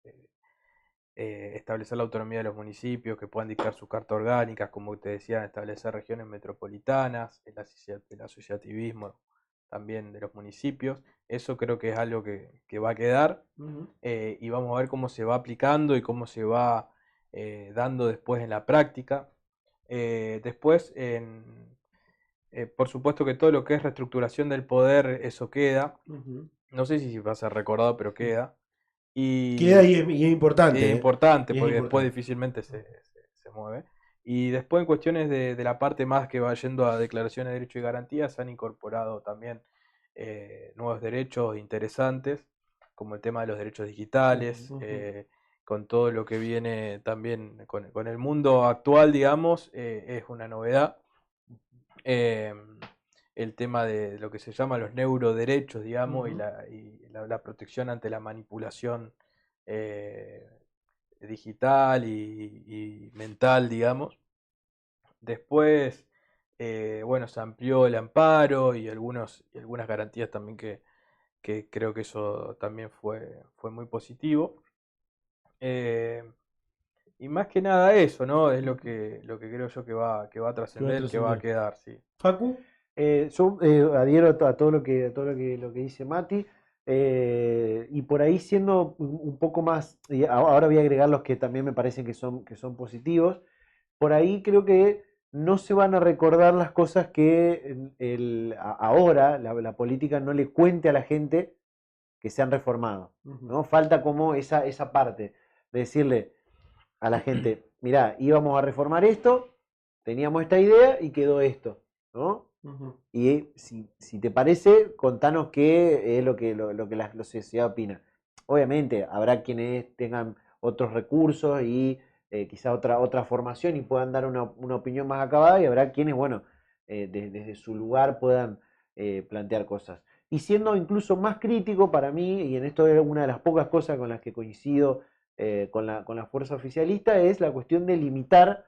[SPEAKER 2] establecer la autonomía de los municipios, que puedan dictar sus cartas orgánicas, como te decía, establecer regiones metropolitanas, el asociativismo también de los municipios. Eso creo que es algo que va a quedar,
[SPEAKER 1] Ujú.
[SPEAKER 2] y vamos a ver cómo se va aplicando y cómo se va dando después en la práctica. Después, por supuesto que todo lo que es reestructuración del poder, eso queda.
[SPEAKER 1] Ujú.
[SPEAKER 2] No sé si va a ser recordado, pero queda.
[SPEAKER 1] Queda
[SPEAKER 2] Y
[SPEAKER 1] y es importante,
[SPEAKER 2] es
[SPEAKER 1] ¿eh?
[SPEAKER 2] importante,
[SPEAKER 1] Y es
[SPEAKER 2] porque después
[SPEAKER 1] importante.
[SPEAKER 2] difícilmente se mueve. Y después en cuestiones de la parte más que va yendo a declaraciones de derechos y garantías, se han incorporado también nuevos derechos interesantes, como el tema de los derechos digitales,
[SPEAKER 1] Ujú.
[SPEAKER 2] con todo lo que viene también con el mundo actual, digamos, es una novedad. Eh, el tema de lo que se llama los neuroderechos, digamos,
[SPEAKER 1] Ujú.
[SPEAKER 2] la protección ante la manipulación eh, digital y mental, digamos. Después, bueno, se amplió el amparo y algunas garantías también que creo que eso también fue muy positivo. Eh, y más que nada eso, ¿no? Es lo que creo yo que va a
[SPEAKER 1] Que va a
[SPEAKER 2] trascender, que va a
[SPEAKER 1] trascender.
[SPEAKER 2] quedar, sí.
[SPEAKER 1] Facu.
[SPEAKER 3] Yo adhiero a todo lo que dice Mati, y por ahí siendo un poco más, y ahora voy a agregar los que también me parecen que son positivos. Por ahí creo que no se van a recordar las cosas que ahora la política no le cuente a la gente que se han reformado,
[SPEAKER 1] Ujú.
[SPEAKER 3] ¿no? Falta como esa parte de decirle a la gente, mirá, íbamos a reformar esto, teníamos esta idea y quedó esto, ¿no?
[SPEAKER 1] Ujú.
[SPEAKER 3] Y si te parece, contanos qué es lo que la sociedad opina. Obviamente, habrá quienes tengan otros recursos y quizá otra formación y puedan dar una opinión más acabada, y habrá quienes, bueno, desde su lugar puedan plantear cosas. Y siendo incluso más crítico para mí, y en esto es una de las pocas cosas con las que coincido con la fuerza oficialista, es la cuestión de limitar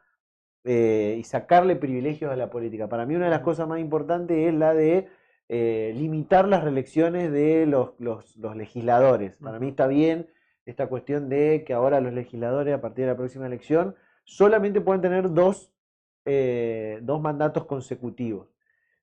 [SPEAKER 3] y sacarle privilegios a la política. Para mí una de las
[SPEAKER 1] Ujú.
[SPEAKER 3] cosas más importantes es la de limitar las reelecciones de los legisladores. Para mí
[SPEAKER 1] Ujú.
[SPEAKER 3] está bien esta cuestión de que ahora los legisladores a partir de la próxima elección solamente pueden tener dos mandatos consecutivos.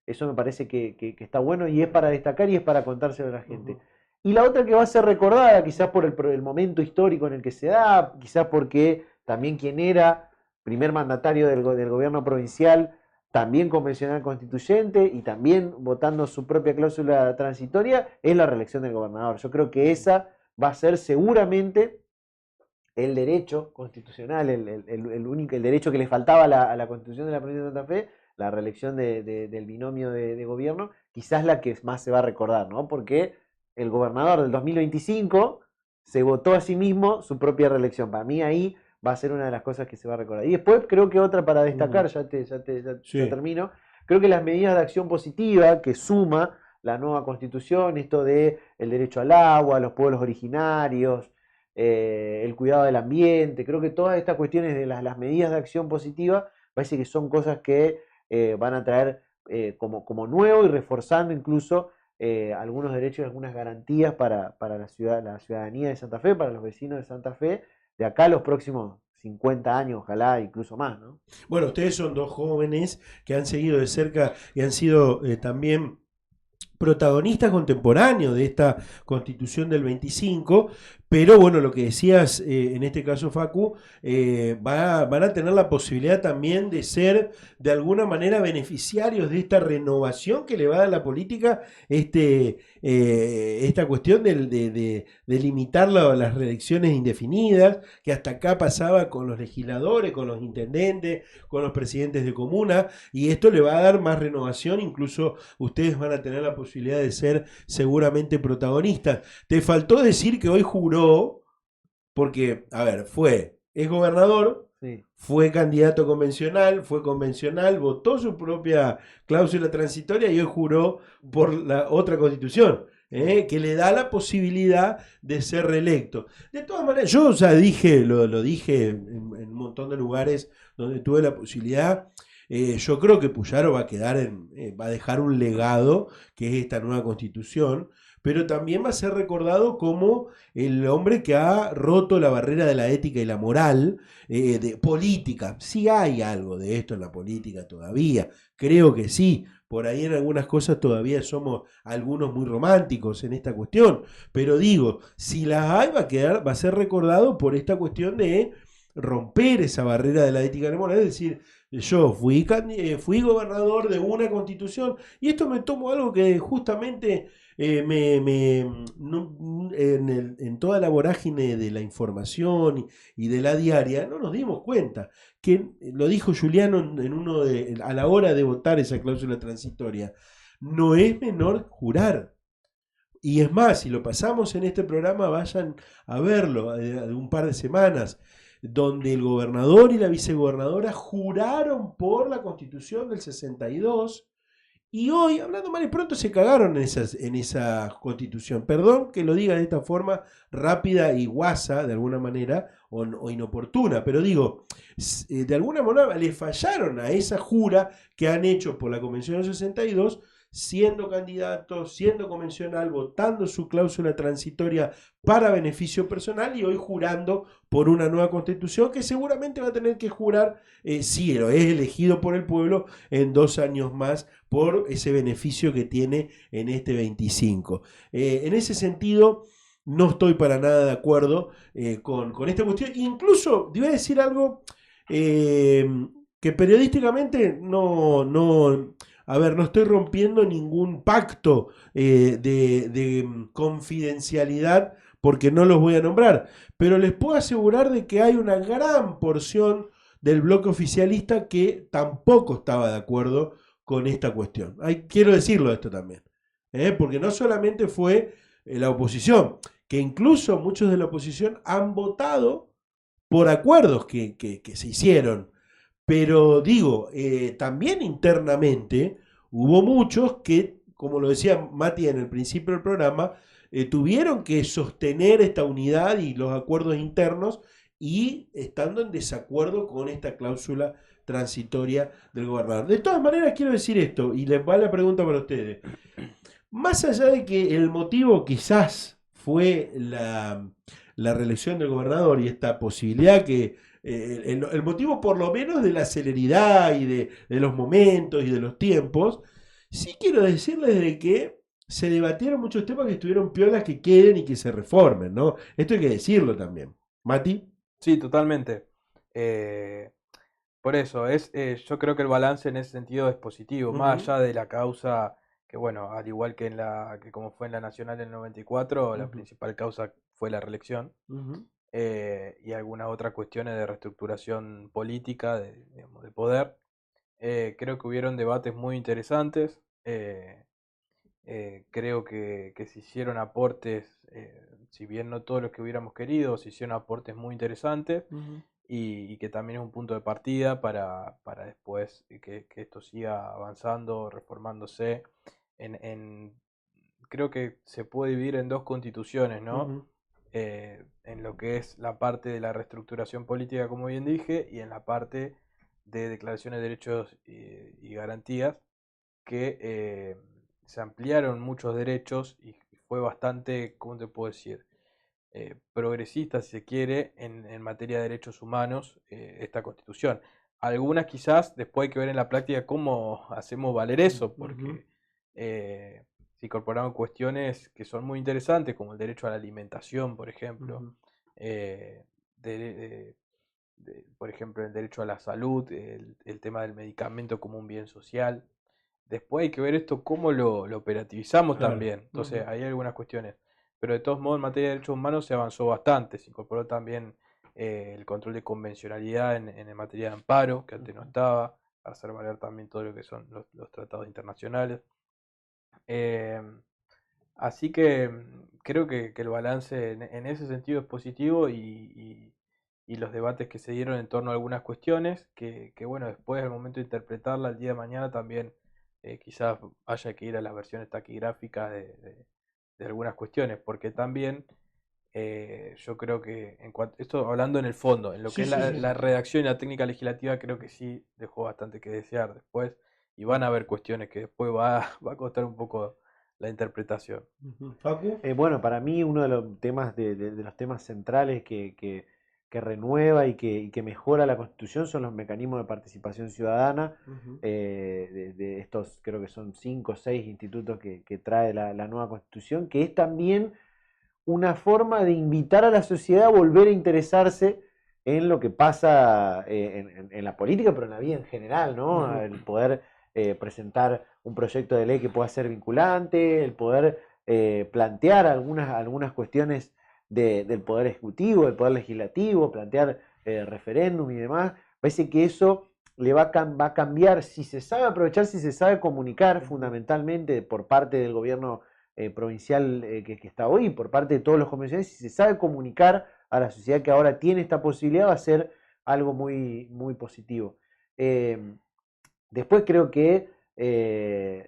[SPEAKER 3] Eso me parece que está bueno y es para destacar y es para contárselo a la gente.
[SPEAKER 1] Ujú.
[SPEAKER 3] Y la otra que va a ser recordada, quizás por el momento histórico en el que se da, quizás porque también quien era primer mandatario del gobierno provincial, también convencional constituyente y también votando su propia cláusula transitoria, es la reelección del gobernador. Yo creo que esa va a ser seguramente el derecho constitucional, el derecho que le faltaba a la constitución de la provincia de Santa Fe, la reelección del binomio de gobierno, quizás la que más se va a recordar, ¿no? Porque el gobernador del 2025 se votó a sí mismo su propia reelección. Para mí ahí va a ser una de las cosas que se va a recordar. Y después creo que otra para destacar,
[SPEAKER 1] Ujú.
[SPEAKER 3] ya
[SPEAKER 1] Sí.
[SPEAKER 3] termino, creo que las medidas de acción positiva que suma la nueva constitución, esto de el derecho al agua, los pueblos originarios, el cuidado del ambiente, creo que todas estas cuestiones de las medidas de acción positiva parece que son cosas que van a traer como nuevo y reforzando incluso algunos derechos y algunas garantías para la ciudadanía de Santa Fe, para los vecinos de Santa Fe, de acá a los próximos 50 años, ojalá incluso más, ¿no?
[SPEAKER 1] Bueno, ustedes son dos jóvenes que han seguido de cerca y han sido también protagonistas contemporáneos de esta constitución del 25, pero bueno, lo que decías en este caso, Facu, van a tener la posibilidad también de ser de alguna manera beneficiarios de esta renovación que le va a dar la política, esta cuestión de limitar las reelecciones indefinidas, que hasta acá pasaba con los legisladores, con los intendentes, con los presidentes de comuna, y esto le va a dar más renovación, incluso ustedes van a tener la posibilidad de ser seguramente protagonistas. Te faltó decir que hoy juró, porque, a ver, es gobernador,
[SPEAKER 3] Sí.
[SPEAKER 1] Fue candidato convencional, fue convencional, votó su propia cláusula transitoria y hoy juró por la otra constitución, que le da la posibilidad de ser reelecto. De todas maneras, yo dije, lo dije en un montón de lugares donde tuve la posibilidad. Yo creo que Puyaro va a quedar va a dejar un legado, que es esta nueva constitución, pero también va a ser recordado como el hombre que ha roto la barrera de la ética y la moral, de política. Sí hay algo de esto en la política todavía, creo que sí. Por ahí en algunas cosas todavía somos algunos muy románticos en esta cuestión, pero digo, si las hay va a ser recordado por esta cuestión de romper esa barrera de la ética y la moral, es decir, yo fui gobernador de una constitución y esto me tomo algo que justamente en toda la vorágine de la información y de la diaria no nos dimos cuenta que lo dijo Juliano a la hora de votar esa cláusula transitoria, no es menor jurar. Y es más, si lo pasamos en este programa, vayan a verlo de un par de semanas, donde el gobernador y la vicegobernadora juraron por la Constitución del 62 y hoy, hablando mal y pronto, se cagaron en esa constitución. Perdón que lo diga de esta forma rápida y guasa, de alguna manera, o inoportuna, pero digo, de alguna manera le fallaron a esa jura que han hecho por la Convención del 62, siendo candidato, siendo convencional, votando su cláusula transitoria para beneficio personal y hoy jurando por una nueva constitución que seguramente va a tener que jurar, si lo es elegido por el pueblo, en 2 años más por ese beneficio que tiene en este 25. En ese sentido, no estoy para nada de acuerdo con esta cuestión. Incluso, te voy a decir algo que periodísticamente no estoy rompiendo ningún pacto de confidencialidad porque no los voy a nombrar, pero les puedo asegurar de que hay una gran porción del bloque oficialista que tampoco estaba de acuerdo con esta cuestión. Quiero decirlo esto también, porque no solamente fue la oposición, que incluso muchos de la oposición han votado por acuerdos que se hicieron, pero digo, también internamente hubo muchos que, como lo decía Mati en el principio del programa, tuvieron que sostener esta unidad y los acuerdos internos y estando en desacuerdo con esta cláusula transitoria del gobernador. De todas maneras, quiero decir esto, y les va la pregunta para ustedes. Más allá de que el motivo quizás fue la reelección del gobernador y esta posibilidad que el motivo por lo menos de la celeridad y de los momentos y de los tiempos, sí quiero decirles de que se debatieron muchos temas que estuvieron piolas que queden y que se reformen, ¿no? Esto hay que decirlo también. Mati.
[SPEAKER 2] Sí, totalmente. Por eso, yo creo que el balance en ese sentido es positivo, más allá de la causa, que bueno, al igual que que como fue en la Nacional en el 94, la principal causa fue la reelección, y algunas otras cuestiones de reestructuración política, digamos, de poder. Creo que hubieron debates muy interesantes. Creo que se hicieron aportes, si bien no todos los que hubiéramos querido, se hicieron aportes muy interesantes y que también es un punto de partida para después que esto siga avanzando, reformándose. Creo que se puede dividir en dos constituciones, ¿no? En lo que es la parte de la reestructuración política, como bien dije, y en la parte de declaraciones de derechos y garantías, que se ampliaron muchos derechos y fue bastante, ¿cómo te puedo decir? Progresista, si se quiere, en materia de derechos humanos, esta constitución. Algunas quizás después hay que ver en la práctica cómo hacemos valer eso, porque se incorporaron cuestiones que son muy interesantes, como el derecho a la alimentación, por ejemplo, eh, de- por ejemplo, el derecho a la salud, el tema del medicamento como un bien social. Después hay que ver esto cómo lo operativizamos
[SPEAKER 1] Claro.
[SPEAKER 2] también. Entonces, hay algunas cuestiones. Pero de todos modos, en materia de derechos humanos se avanzó bastante. Se incorporó también el control de convencionalidad en materia de amparo, que antes no estaba, para hacer valer también todo lo que son los tratados internacionales. Eh, Así que creo que el balance en ese sentido es positivo y los debates que se dieron en torno a algunas cuestiones, que bueno, después al momento de interpretarla el día de mañana también quizás haya que ir a las versiones taquigráficas de algunas cuestiones, porque también yo creo que, esto hablando en el fondo, en lo que
[SPEAKER 1] Sí,
[SPEAKER 2] es
[SPEAKER 1] sí, sí.
[SPEAKER 2] la redacción y la técnica legislativa, creo que sí dejó bastante que desear después, y van a haber cuestiones que después va a costar un poco la interpretación.
[SPEAKER 1] Ujú. Facu.
[SPEAKER 3] Bueno, para mí uno de los temas de los temas centrales que renueva y que mejora la Constitución son los mecanismos de participación ciudadana,
[SPEAKER 1] Ujú.
[SPEAKER 3] de estos creo que son 5 o 6 institutos que trae la nueva Constitución, que es también una forma de invitar a la sociedad a volver a interesarse en lo que pasa en la política, pero en la vida en general, ¿no?
[SPEAKER 1] Ujú.
[SPEAKER 3] El poder presentar un proyecto de ley que pueda ser vinculante, el poder plantear algunas cuestiones del poder ejecutivo, del poder legislativo, plantear referéndum y demás. Parece que eso va a cambiar si se sabe aprovechar, si se sabe comunicar
[SPEAKER 1] Ujú.
[SPEAKER 3] fundamentalmente por parte del gobierno provincial que está hoy, por parte de todos los convencionales, si se sabe comunicar a la sociedad que ahora tiene esta posibilidad, va a ser algo muy, muy positivo. Eh, Después creo que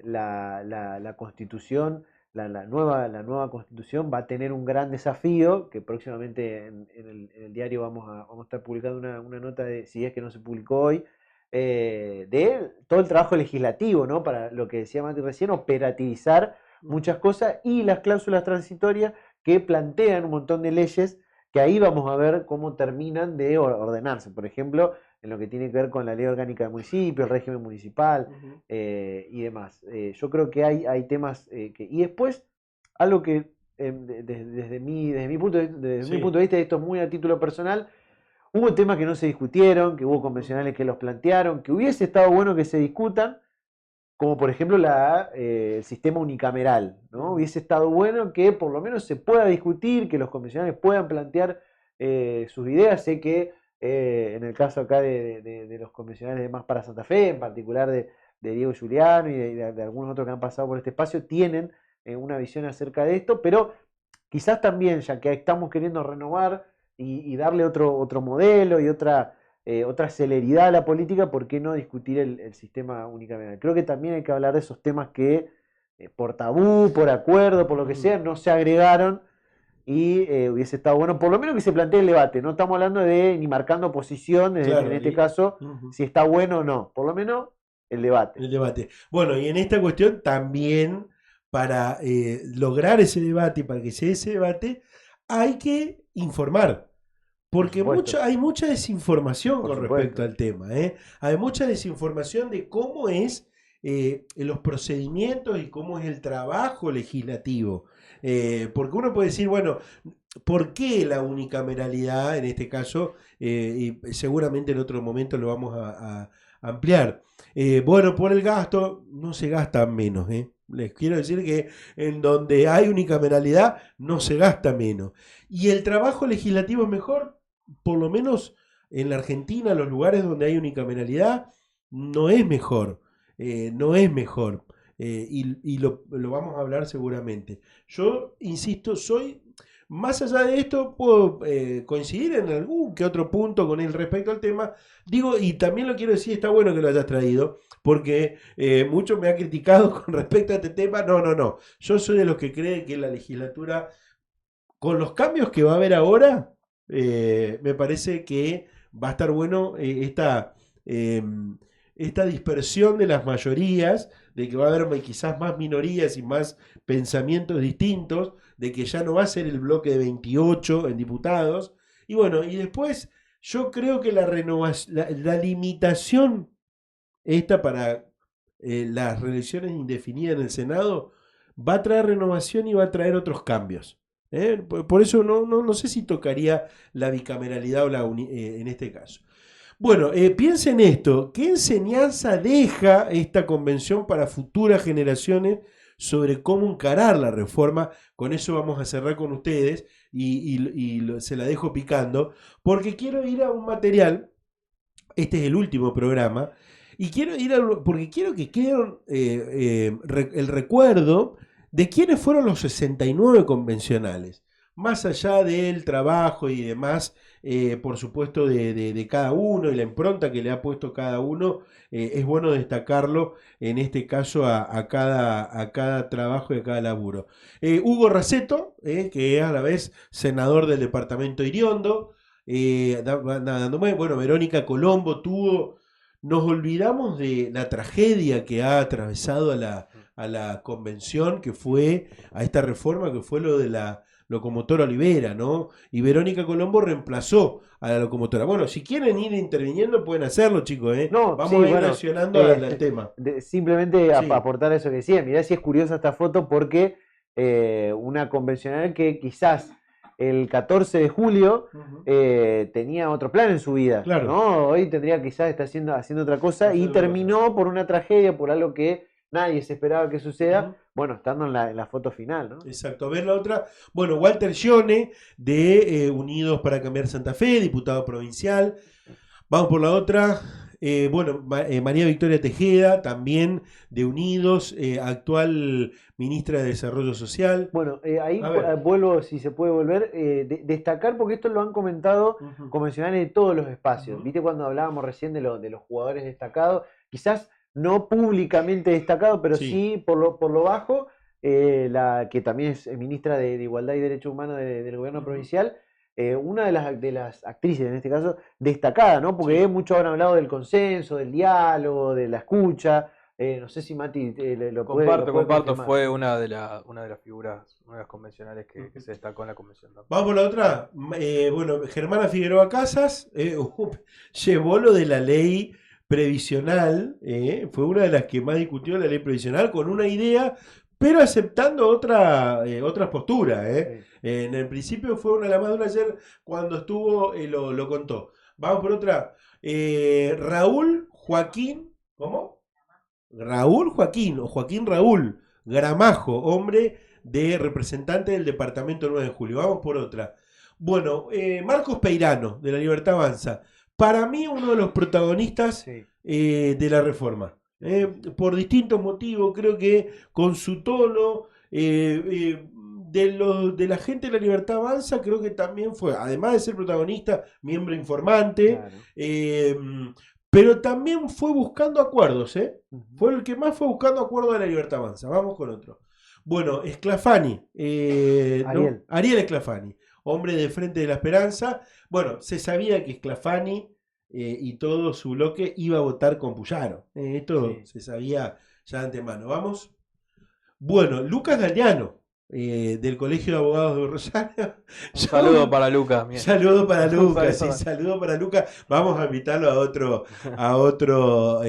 [SPEAKER 3] la Constitución, la nueva Constitución va a tener un gran desafío, que próximamente en el diario vamos a estar publicando una nota, si es que no se publicó hoy, de todo el trabajo legislativo, ¿no? Para lo que decía Mati recién, operativizar
[SPEAKER 1] Ujú.
[SPEAKER 3] muchas cosas y las cláusulas transitorias que plantean un montón de leyes que ahí vamos a ver cómo terminan de ordenarse. Por ejemplo, en lo que tiene que ver con la ley orgánica del municipio, el régimen municipal
[SPEAKER 1] Ujú.
[SPEAKER 3] y demás. Yo creo que hay temas que... Y después, algo que desde mi
[SPEAKER 1] Sí.
[SPEAKER 3] punto de vista, esto es muy a título personal, hubo temas que no se discutieron, que hubo
[SPEAKER 1] Ujú.
[SPEAKER 3] convencionales que los plantearon, que hubiese estado bueno que se discutan, como por ejemplo el sistema unicameral, ¿no?
[SPEAKER 1] Ujú.
[SPEAKER 3] Hubiese estado bueno que por lo menos se pueda discutir, que los convencionales puedan plantear sus ideas. Sé que en el caso acá de los convencionales de Más para Santa Fe, en particular de Diego Giuliano y de algunos otros que han pasado por este espacio, tienen una visión acerca de esto, pero quizás también, ya que estamos queriendo renovar y darle otro modelo y otra celeridad a la política, ¿por qué no discutir el sistema unicameral? Creo que también hay que hablar de esos temas que por tabú, por acuerdo, por lo que
[SPEAKER 1] Ujú.
[SPEAKER 3] sea, no se agregaron y hubiese estado bueno, por lo menos que se plantee el debate. No estamos hablando de ni marcando posición, en
[SPEAKER 1] Claro,
[SPEAKER 3] este caso,
[SPEAKER 1] ujú.
[SPEAKER 3] si está bueno o no. Por lo menos el debate.
[SPEAKER 1] El debate. Bueno, y en esta cuestión también, para lograr ese debate y para que se dé ese debate, hay que informar.
[SPEAKER 3] Por
[SPEAKER 1] Porque
[SPEAKER 3] supuesto,
[SPEAKER 1] hay mucha desinformación
[SPEAKER 3] por
[SPEAKER 1] con respecto
[SPEAKER 3] supuesto.
[SPEAKER 1] al tema, ¿eh? Hay mucha desinformación de cómo es los procedimientos y cómo es el trabajo legislativo. Porque uno puede decir, bueno, ¿por qué la unicameralidad en este caso? Y seguramente en otro momento lo vamos a ampliar. Bueno, por el gasto, no se gasta menos, ¿eh? Les quiero decir que en donde hay unicameralidad no se gasta menos. ¿Y el trabajo legislativo es mejor? Por lo menos en la Argentina, los lugares donde hay unicameralidad, no es mejor. No es mejor. Y lo vamos a hablar seguramente. Yo, insisto, soy, más allá de esto, puedo coincidir en algún que otro punto con él respecto al tema. Digo, y también lo quiero decir, está bueno que lo hayas traído, porque mucho me ha criticado con respecto a este tema. No, no, no. Yo soy de los que creen que la legislatura, con los cambios que va a haber ahora, me parece que va a estar bueno eh, esta dispersión de las mayorías, de que va a haber quizás más minorías y más pensamientos distintos, de que ya no va a ser el bloque de 28 en diputados. Y bueno, y después yo creo que la limitación esta para las reelecciones indefinidas en el Senado va a traer renovación y va a traer otros cambios. Por eso no sé si tocaría la bicameralidad o en este caso. Bueno, piensen esto, ¿qué enseñanza deja esta convención para futuras generaciones sobre cómo encarar la reforma? Con eso vamos a cerrar con ustedes se la dejo picando, porque quiero ir a un material, este es el último programa, y quiero ir porque quiero que quede el recuerdo de quiénes fueron los 69 convencionales. más allá del trabajo y demás, por supuesto, de cada uno y la impronta que le ha puesto cada uno, es bueno destacarlo en este caso a cada trabajo y a cada laburo. Hugo Raceto, que es a la vez senador del departamento Iriondo, bueno, Verónica Colombo tuvo... Nos olvidamos de la tragedia que ha atravesado a la convención, que fue, a esta reforma, que fue lo de la locomotora Olivera, ¿no? Y Verónica Colombo reemplazó a la locomotora. Bueno, si quieren ir interviniendo, pueden hacerlo, chicos, ¿eh?
[SPEAKER 3] No,
[SPEAKER 1] Vamos
[SPEAKER 3] sí,
[SPEAKER 1] a ir
[SPEAKER 3] bueno,
[SPEAKER 1] reaccionando al tema.
[SPEAKER 3] simplemente
[SPEAKER 1] Sí.
[SPEAKER 3] aportar eso que decía. Mirá si es curiosa esta foto porque una convencional que quizás el 14 de julio tenía otro plan en su vida,
[SPEAKER 1] Claro.
[SPEAKER 3] ¿no? Hoy tendría quizás estar haciendo otra cosa y terminó por una tragedia, por algo que nadie se esperaba que suceda, bueno, estando en la foto final, ¿no?
[SPEAKER 1] Exacto. A ver la otra. Bueno, Walter Scione, de Unidos para Cambiar Santa Fe, diputado provincial. Vamos por la otra. Bueno, María Victoria Tejeda, también de Unidos, actual ministra de Desarrollo Social.
[SPEAKER 3] Bueno, ahí vuelvo, si se puede volver, destacar, porque esto lo han comentado convencionales de todos los espacios. ¿Viste cuando hablábamos recién de los jugadores destacados? Quizás no públicamente destacados, pero sí por lo bajo, la que también es ministra de Igualdad y Derechos Humanos del gobierno provincial. Una de las actrices, en este caso, destacada, ¿no? Porque muchos han hablado del consenso, del diálogo, de la escucha. No sé si Mati lo puede
[SPEAKER 2] Comparto, fue una de las figuras, una de las convencionales que se destacó en la convención.
[SPEAKER 1] Vamos por la otra. Bueno, Germana Figueroa Casas llevó lo de la ley previsional, fue una de las que más discutió la ley previsional, con una idea, pero aceptando otras posturas.
[SPEAKER 3] Sí.
[SPEAKER 1] En el principio fue una de las más duras. Ayer cuando estuvo lo contó. Vamos por otra. Raúl Joaquín, ¿cómo? Raúl Joaquín o Joaquín Raúl Gramajo, hombre de representante del departamento 9 de julio. Vamos por otra. Bueno, Marcos Peirano, de La Libertad Avanza. Para mí uno de los protagonistas de la reforma. Por distintos motivos, creo que con su tono, de la gente de La Libertad Avanza, creo que también fue, además de ser protagonista, miembro informante, claro. Pero también fue buscando acuerdos, fue el que más fue buscando acuerdos de La Libertad Avanza. Vamos con otro. Bueno, Sclafani, Ariel Sclafani, hombre de Frente de la Esperanza. Bueno, se sabía que Sclafani y todo su bloque iba a votar con Puyaro. Esto se sabía ya de antemano. Vamos. Bueno, Lucas Galeano, del Colegio de Abogados de Rosario.
[SPEAKER 2] Saludo para Lucas.
[SPEAKER 1] Saludo para Lucas, saludo para Lucas. Vamos a invitarlo a otro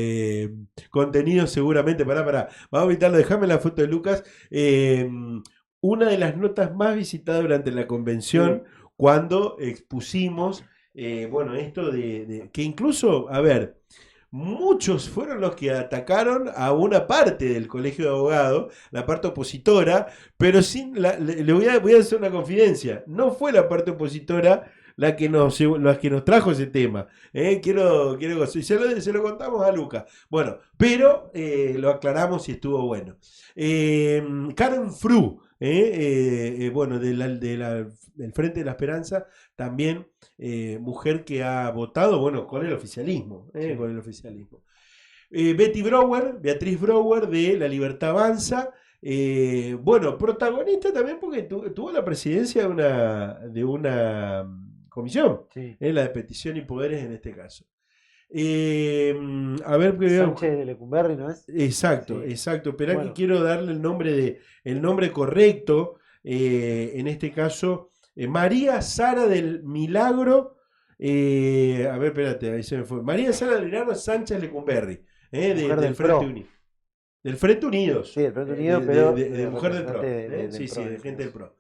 [SPEAKER 1] contenido seguramente. Pará. Vamos a invitarlo, déjame la foto de Lucas. Una de las notas más visitadas durante la convención, cuando expusimos bueno, esto que incluso, a ver, muchos fueron los que atacaron a una parte del Colegio de Abogados, la parte opositora, pero le voy a hacer una confidencia, no fue la parte opositora la que nos trajo ese tema. Se lo contamos a Lucas. Bueno, pero lo aclaramos y estuvo bueno. Karen Fru, bueno, del Frente de la Esperanza, también mujer que ha votado, bueno, con el oficialismo. Con el oficialismo. Beatriz Brouwer, de La Libertad Avanza. Bueno, protagonista también porque tuvo la presidencia de una comisión, la de petición y poderes en este caso. A ver,
[SPEAKER 3] Sánchez de Lecumberri, ¿no es?
[SPEAKER 1] Exacto. Esperá, que quiero darle el nombre correcto. En este caso, María Sara del Milagro. A ver, espérate, ahí se me fue. María Sara del Milagro Sánchez Lecumberri, del Frente Unido. Del Frente Unidos.
[SPEAKER 3] Sí, del Frente Unidos, pero
[SPEAKER 1] de mujer del PRO. Sí, de gente del PRO.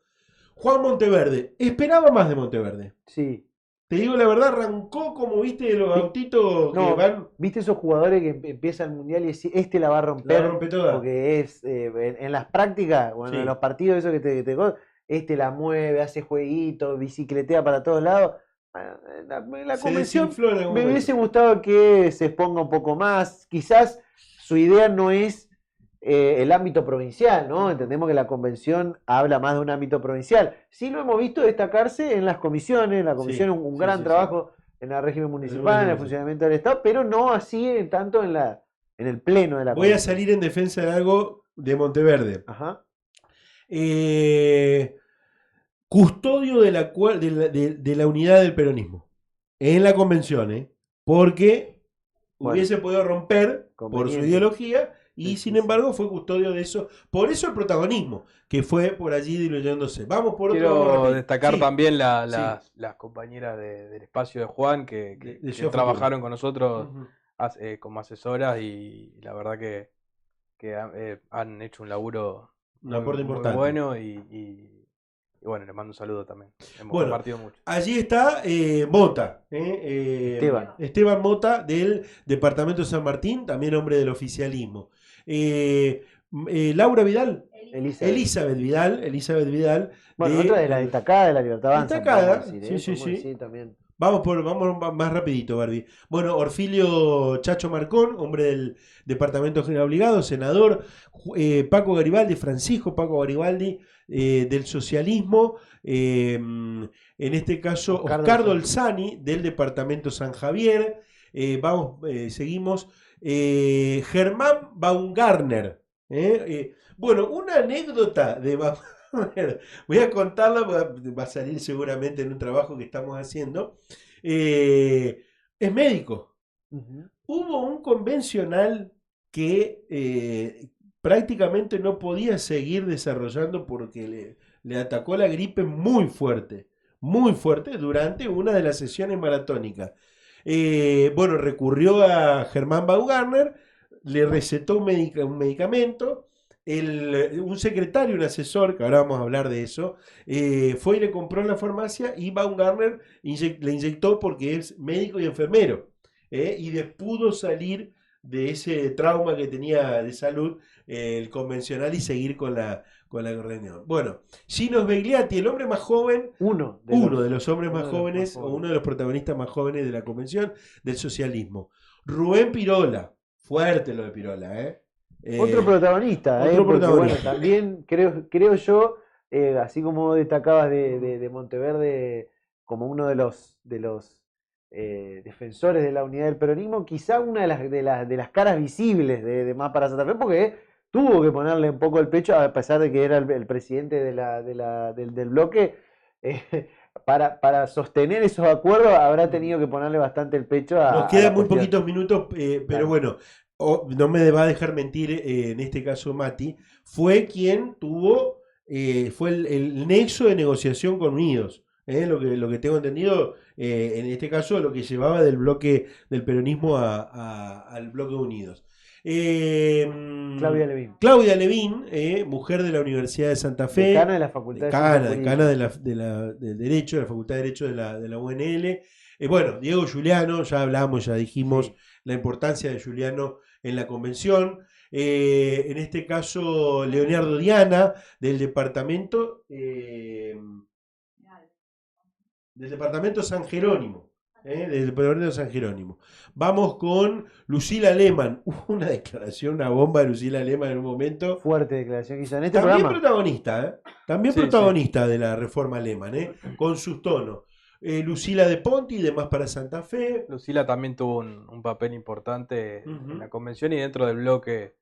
[SPEAKER 1] Juan Monteverde. Esperaba más de Monteverde.
[SPEAKER 3] Sí.
[SPEAKER 1] Te digo la verdad, arrancó como, viste, los autitos que van...
[SPEAKER 3] ¿Viste esos jugadores que empiezan el mundial y decís, la va a romper?
[SPEAKER 1] La rompe toda.
[SPEAKER 3] Porque es, en las prácticas, bueno, en los partidos, eso que te la mueve, hace jueguitos, bicicletea para todos lados. La convención me hubiese gustado que se exponga un poco más. Quizás su idea no es el ámbito provincial, ¿no? Entendemos que la convención habla más de un ámbito provincial. Sí lo hemos visto destacarse en las comisiones, en la comisión
[SPEAKER 1] Sí,
[SPEAKER 3] un
[SPEAKER 1] sí,
[SPEAKER 3] gran
[SPEAKER 1] sí,
[SPEAKER 3] trabajo en el régimen municipal, en el
[SPEAKER 1] sí.
[SPEAKER 3] funcionamiento del Estado, pero no así tanto en el pleno de la
[SPEAKER 1] Voy a
[SPEAKER 3] convención.
[SPEAKER 1] salir en defensa de algo de Monteverde.
[SPEAKER 3] Ajá.
[SPEAKER 1] Eh, Custodio de la unidad del peronismo en la convención, porque
[SPEAKER 3] Bueno,
[SPEAKER 1] hubiese podido romper por su
[SPEAKER 3] conveniente.
[SPEAKER 1] ideología y
[SPEAKER 3] Sí,
[SPEAKER 1] sin
[SPEAKER 3] sí,
[SPEAKER 1] embargo fue custodio de eso. Por eso el protagonismo, que fue por allí diluyéndose. Vamos por otro, vamos
[SPEAKER 2] Quiero
[SPEAKER 1] rápido.
[SPEAKER 2] destacar
[SPEAKER 1] Sí,
[SPEAKER 2] también
[SPEAKER 1] sí,
[SPEAKER 2] las compañeras del espacio de Juan
[SPEAKER 1] de
[SPEAKER 2] que
[SPEAKER 1] Ciudad
[SPEAKER 2] trabajaron
[SPEAKER 1] Futura.
[SPEAKER 2] con nosotros
[SPEAKER 1] Ujú.
[SPEAKER 2] como asesoras y la verdad que han hecho un laburo
[SPEAKER 1] Un
[SPEAKER 2] muy,
[SPEAKER 1] aporte
[SPEAKER 2] muy
[SPEAKER 1] importante.
[SPEAKER 2] bueno y bueno, les mando un saludo también. Hemos
[SPEAKER 1] Bueno,
[SPEAKER 2] compartido mucho.
[SPEAKER 1] allí está Mota, Esteban Mota del Departamento de San Martín, también hombre del oficialismo. Laura Vidal, Elizabeth Vidal,
[SPEAKER 3] Bueno, otra de las
[SPEAKER 1] del
[SPEAKER 3] destacadas de la Libertad Avanza, podemos
[SPEAKER 1] destacada,
[SPEAKER 3] decir,
[SPEAKER 1] sí,
[SPEAKER 3] ¿eh?
[SPEAKER 1] sí,
[SPEAKER 3] Podemos
[SPEAKER 1] sí.
[SPEAKER 3] decir también.
[SPEAKER 1] Vamos más rapidito, Barbie. Bueno, Orfilio Chacho Marcón, hombre del Departamento General Obligado, senador. Paco Garibaldi, Francisco Paco Garibaldi, del socialismo. En este caso, Oscar Dolzani, del Departamento San Javier. Seguimos. Germán Baumgartner. Bueno, una anécdota de Baumgartner. Voy a contarla, va a salir seguramente en un trabajo que estamos haciendo. Es médico.
[SPEAKER 3] Ujú.
[SPEAKER 1] Hubo un convencional que prácticamente no podía seguir desarrollando porque le atacó la gripe muy fuerte durante una de las sesiones maratónicas. Bueno, recurrió a Germán Baumgartner, le recetó un medicamento. Un secretario, un asesor, que ahora vamos a hablar de eso, fue y le compró en la farmacia y Baumgartner le inyectó porque es médico y enfermero. Y pudo salir de ese trauma que tenía de salud el convencional y seguir con la reunión. Bueno, Gino Svegliati, el hombre más joven,
[SPEAKER 3] Uno
[SPEAKER 1] de los hombres más
[SPEAKER 3] uno de los
[SPEAKER 1] jóvenes,
[SPEAKER 3] más
[SPEAKER 1] o uno
[SPEAKER 3] jóvenes.
[SPEAKER 1] de los protagonistas más jóvenes de la convención del socialismo. Rubén Pirola, fuerte lo de Pirola,
[SPEAKER 3] Otro protagonista,
[SPEAKER 1] otro
[SPEAKER 3] porque bueno,
[SPEAKER 1] protagonista.
[SPEAKER 3] también creo yo, así como destacabas de Monteverde como uno de los defensores de la unidad del peronismo, quizá una de las caras visibles de Más para Santa Fe, porque tuvo que ponerle un poco el pecho, a pesar de que era el presidente del bloque, para sostener esos acuerdos habrá tenido que ponerle bastante el pecho
[SPEAKER 1] Nos
[SPEAKER 3] a la
[SPEAKER 1] quedan muy
[SPEAKER 3] cuestión.
[SPEAKER 1] poquitos minutos, pero
[SPEAKER 3] Claro.
[SPEAKER 1] bueno, no me va a dejar mentir en este caso Mati, fue quien fue el nexo de negociación con Unidos. Lo que tengo entendido, en este caso, lo que llevaba del bloque del peronismo al bloque Unidos.
[SPEAKER 3] Claudia Levin,
[SPEAKER 1] Claudia Levin, mujer de la Universidad de Santa Fe,
[SPEAKER 3] decana de la Facultad de Ciencias
[SPEAKER 1] decana
[SPEAKER 3] Jurídicas.
[SPEAKER 1] del Derecho, de la Facultad de Derecho de la UNL. Bueno, Diego Giuliano, ya hablamos, ya dijimos
[SPEAKER 3] Sí.
[SPEAKER 1] la importancia de Giuliano en la convención. En este caso, Leonardo Diana, del departamento San Jerónimo. Del departamento de San Jerónimo. Vamos con Lucila Lehmann. Hubo una declaración, una bomba de Lucila Lehmann en un momento.
[SPEAKER 3] Fuerte declaración que hizo en este
[SPEAKER 1] También
[SPEAKER 3] programa.
[SPEAKER 1] protagonista, también
[SPEAKER 2] Sí,
[SPEAKER 1] protagonista de la reforma Lehmann, con sus tonos. Lucila de Ponti, de Más para Santa Fe.
[SPEAKER 2] Lucila también tuvo un papel importante
[SPEAKER 1] Ujú.
[SPEAKER 2] en la convención y dentro del bloque,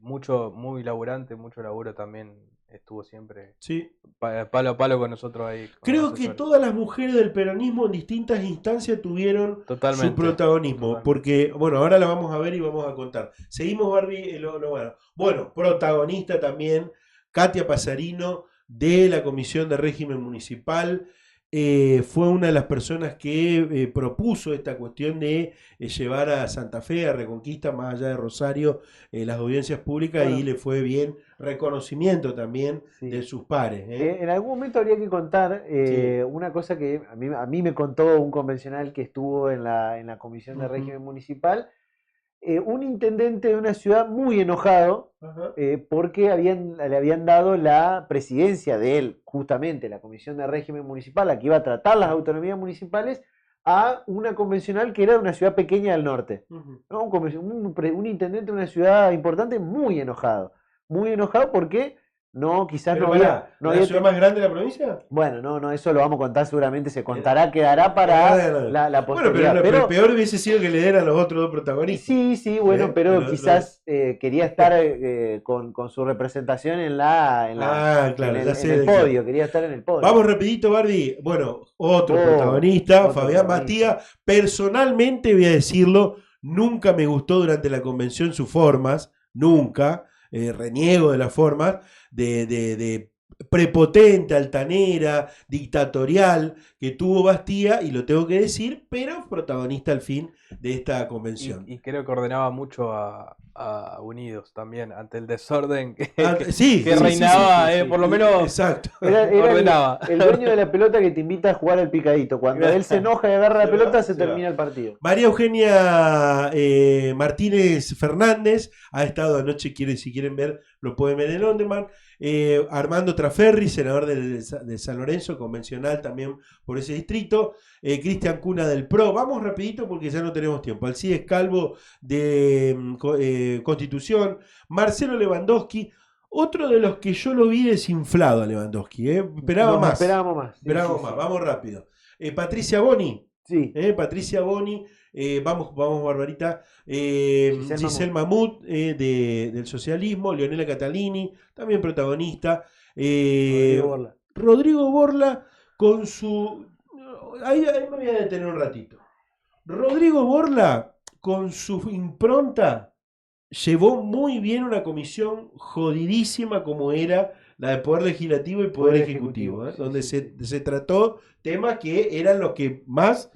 [SPEAKER 2] muy laburante, mucho laburo también estuvo siempre
[SPEAKER 1] Sí.
[SPEAKER 2] palo a palo con nosotros ahí. Con los
[SPEAKER 1] Creo que
[SPEAKER 2] asesores.
[SPEAKER 1] todas las mujeres del peronismo en distintas instancias tuvieron su
[SPEAKER 2] Totalmente.
[SPEAKER 1] protagonismo, porque, bueno, ahora la vamos a ver y vamos a contar. Seguimos, Barbie, bueno. Bueno, protagonista también, Katia Pasarino, de la Comisión de Régimen Municipal. Fue una de las personas que propuso esta cuestión de llevar a Santa Fe, a Reconquista, más allá de Rosario, las audiencias públicas,
[SPEAKER 3] Bueno.
[SPEAKER 1] y le fue bien reconocimiento también
[SPEAKER 3] Sí.
[SPEAKER 1] de sus pares.
[SPEAKER 3] En algún momento habría que contar
[SPEAKER 1] Sí.
[SPEAKER 3] una cosa que a mí me contó un convencional que estuvo en la Comisión de
[SPEAKER 1] Ujú.
[SPEAKER 3] Régimen Municipal, un intendente de una ciudad muy enojado
[SPEAKER 1] Ajá.
[SPEAKER 3] porque le habían dado la presidencia de él, justamente la Comisión de Régimen Municipal, la que iba a tratar las autonomías municipales, a una convencional que era de una ciudad pequeña del norte.
[SPEAKER 1] Ujú.
[SPEAKER 3] ¿No? Un intendente de una ciudad importante muy enojado porque quizás
[SPEAKER 1] Pero
[SPEAKER 3] no había...
[SPEAKER 1] pará,
[SPEAKER 3] No
[SPEAKER 1] ¿la
[SPEAKER 3] había
[SPEAKER 1] ciudad más grande de la provincia?
[SPEAKER 3] Bueno, no, eso lo vamos a contar seguramente, se contará, quedará para la
[SPEAKER 1] Bueno,
[SPEAKER 3] posteridad.
[SPEAKER 1] pero peor hubiese sido que le dieran a los otros dos protagonistas.
[SPEAKER 3] Sí, bueno, pero quizás quería estar con su representación
[SPEAKER 1] Claro,
[SPEAKER 3] en
[SPEAKER 1] ya sé
[SPEAKER 3] el
[SPEAKER 1] de quién.
[SPEAKER 3] podio, quería estar en el podio.
[SPEAKER 1] Vamos rapidito, Barbie. Bueno, otro protagonista,
[SPEAKER 3] otro
[SPEAKER 1] Fabián
[SPEAKER 3] protagonista.
[SPEAKER 1] Matías. Personalmente voy a decirlo, nunca me gustó durante la convención sus formas, nunca. Reniego de las formas de prepotente, altanera, dictatorial que tuvo Bastía, y lo tengo que decir, pero protagonista al fin de esta convención.
[SPEAKER 2] Y creo que ordenaba mucho a Unidos también, ante el desorden que
[SPEAKER 1] Sí,
[SPEAKER 2] reinaba,
[SPEAKER 3] sí.
[SPEAKER 2] por lo menos
[SPEAKER 1] exacto.
[SPEAKER 3] Era
[SPEAKER 2] ordenaba.
[SPEAKER 3] el dueño de la pelota que te invita a jugar al picadito. Cuando él se enoja y agarra la pelota, se termina el partido.
[SPEAKER 1] María Eugenia Martínez Fernández ha estado anoche, si quieren ver, lo pueden ver en On Demand. Armando Traferri, senador de San Lorenzo, convencional también por ese distrito. Cristian Cuna del PRO. Vamos rapidito porque ya no tenemos tiempo. Alcides Calvo de Constitución. Marcelo Lewandowski. Otro de los que yo lo vi desinflado a Lewandowski. Esperábamos más. Esperábamos más. Vamos rápido. Patricia Boni.
[SPEAKER 3] Sí.
[SPEAKER 1] Patricia Boni. Vamos, Barbarita. Giselle Mamut, del socialismo. Leonela Catalini, también protagonista. Rodrigo Borla con su... Ahí me voy a detener un ratito. Rodrigo Borla con su impronta llevó muy bien una comisión jodidísima como era la de Poder Legislativo y Poder Ejecutivo, donde se trató temas que eran los que más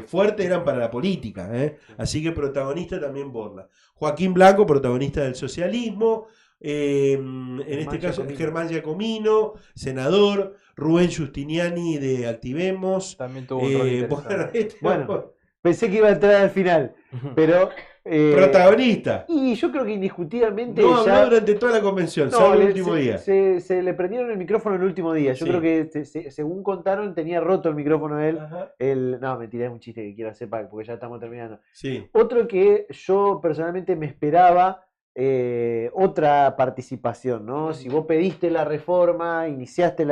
[SPEAKER 1] fuertes eran para la política. Así que protagonista también Borla. Joaquín Blanco, protagonista del socialismo. En este caso Germán Giacomino, senador. Rubén Giustiniani de Activemos.
[SPEAKER 2] También tuvo un rol interesante.
[SPEAKER 3] Bueno, pensé que iba a entrar al final, pero...
[SPEAKER 1] protagonista.
[SPEAKER 3] Y yo creo que indiscutiblemente...
[SPEAKER 1] No habló durante toda la convención, solo el último día.
[SPEAKER 3] Se le prendieron el micrófono el último día. Yo creo que, según contaron, tenía roto el micrófono él. No, mentira, es un chiste que quiero hacer porque ya estamos terminando.
[SPEAKER 1] Sí.
[SPEAKER 3] Otro que yo personalmente me esperaba... otra participación, ¿no? Si vos pediste la reforma, iniciaste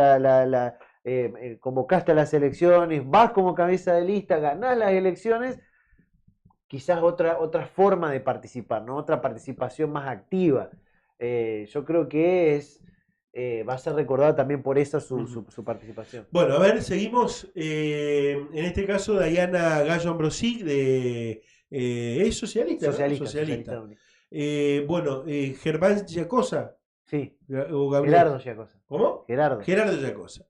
[SPEAKER 3] convocaste a las elecciones, vas como cabeza de lista, ganás las elecciones, quizás otra forma de participar, ¿no? Otra participación más activa. Yo creo que va a ser recordada también por esa su participación.
[SPEAKER 1] Bueno, a ver, seguimos. En este caso, Diana Gallo Ambrosic, es socialista. Socialista. Bueno, Germán Giacosa.
[SPEAKER 3] Sí.
[SPEAKER 1] Gerardo
[SPEAKER 3] Giacosa.
[SPEAKER 1] ¿Cómo?
[SPEAKER 3] Gerardo
[SPEAKER 1] Giacosa.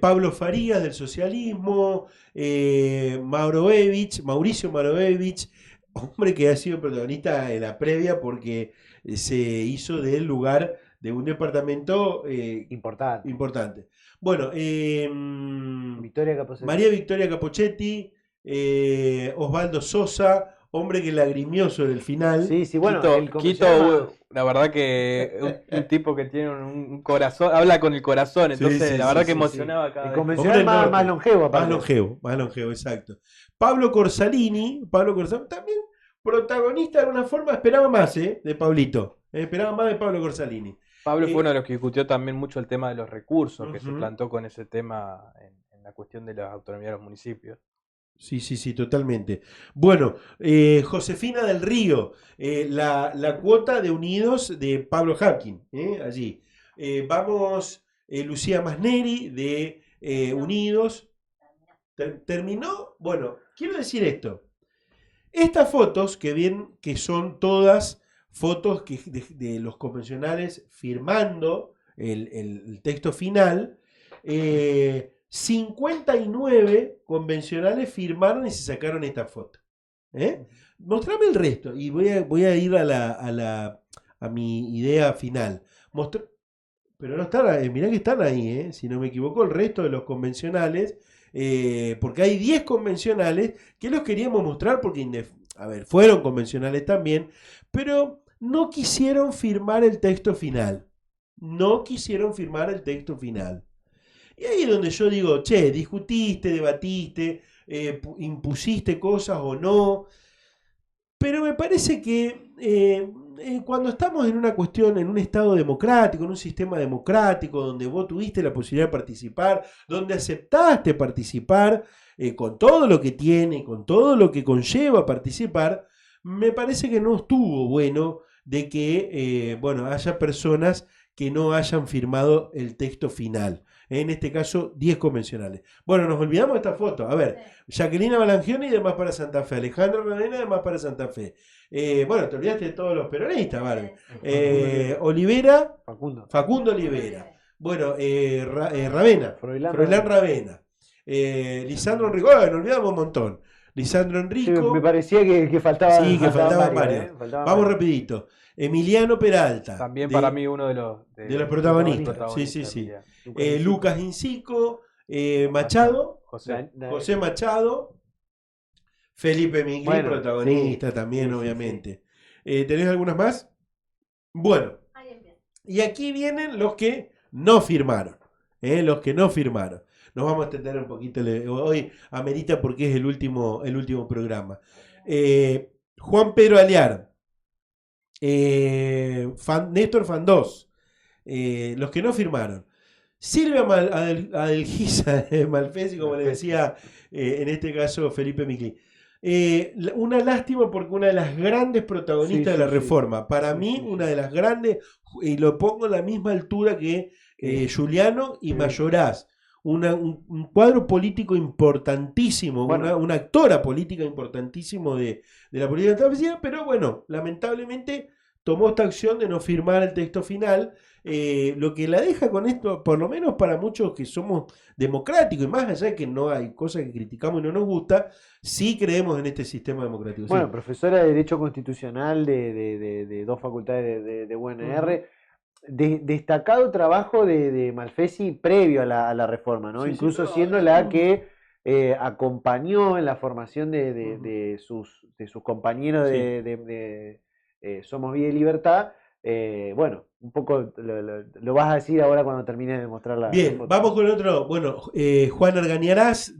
[SPEAKER 1] Pablo Farías del socialismo. Mauricio Maurovevich, hombre que ha sido protagonista en la previa porque se hizo del lugar de un departamento importante. Bueno, María Victoria Capochetti, Osvaldo Sosa. Hombre que lagrimió sobre el final.
[SPEAKER 3] Sí, bueno.
[SPEAKER 2] Quito, la verdad que un tipo que tiene un corazón, habla con el corazón, entonces la verdad que emocionaba cada vez.
[SPEAKER 3] El convencional más longevo, aparte.
[SPEAKER 1] Más longevo, exacto. Pablo Corsalini, también protagonista de alguna forma, esperaba más, de Pablito. Esperaba más de Pablo Corsalini.
[SPEAKER 2] Pablo fue uno de los que discutió también mucho el tema de los recursos, que se plantó con ese tema en la cuestión de la autonomía de los municipios.
[SPEAKER 1] Sí, totalmente. Bueno, Josefina del Río, la cuota de Unidos de Pablo Hapkin, allí. Vamos, Lucía Masneri de Unidos. ¿Terminó? Bueno, quiero decir esto. Estas fotos, que son todas fotos de los convencionales firmando el texto final, 59 convencionales firmaron y se sacaron esta foto. Mostrame el resto y voy a ir a mi idea final. Pero no están, mirá que están ahí, si no me equivoco, el resto de los convencionales, porque hay 10 convencionales que los queríamos mostrar porque, fueron convencionales también, pero no quisieron firmar el texto final. Y ahí es donde yo digo, discutiste, debatiste, impusiste cosas o no. Pero me parece que cuando estamos en una cuestión, en un estado democrático, en un sistema democrático, donde vos tuviste la posibilidad de participar, donde aceptaste participar con todo lo que tiene, con todo lo que conlleva participar, me parece que no estuvo bueno de que haya personas que no hayan firmado el texto final. En este caso, 10 convencionales. Bueno, nos olvidamos de esta foto. A ver, Jacqueline Balangioni de Más para Santa Fe, Alejandro Rodena de Más para Santa Fe. Bueno, te olvidaste de todos los peronistas, ¿vale? Olivera, Facundo Olivera. Bueno, Ravena, Froilán Ravena. Lisandro Enrico, nos olvidamos un montón. Lisandro Enrico.
[SPEAKER 3] Sí, me parecía que faltaban.
[SPEAKER 1] Sí, que faltaban varios. Vamos rapidito. Emiliano Peralta.
[SPEAKER 2] También para mí uno de los
[SPEAKER 1] protagonistas. Sí. Lucas Incico, Machado, José Machado, Felipe Migli, protagonista también, obviamente. ¿Tenés algunas más? Bueno, y aquí vienen los que no firmaron. Los que no firmaron. Nos vamos a extender un poquito. Hoy amerita porque es el último programa. Juan Pedro Alear. Néstor Fandós, los que no firmaron. Silvia Adelgisa Malfesi, como le decía en este caso Felipe Micli. Una lástima porque una de las grandes protagonistas de la reforma, para mí una de las grandes, y lo pongo a la misma altura que Giuliano y Mayoraz. Un cuadro político importantísimo, una actora política importantísimo de la política estadounidense, pero bueno, lamentablemente tomó esta acción de no firmar el texto final, lo que la deja con esto, por lo menos para muchos que somos democráticos, y más allá de que no hay cosas que criticamos y no nos gusta, sí creemos en este sistema democrático.
[SPEAKER 3] Bueno,
[SPEAKER 1] sí.
[SPEAKER 3] Profesora de Derecho Constitucional de dos facultades de UNR. Destacado trabajo de Malfesi previo a la reforma, ¿no? Incluso siendo la que acompañó en la formación de sus compañeros de Somos Vida y Libertad. Bueno, un poco lo vas a decir ahora cuando termines de mostrar la
[SPEAKER 1] Bien,
[SPEAKER 3] foto.
[SPEAKER 1] vamos con otro. Bueno, Juan Argañarás,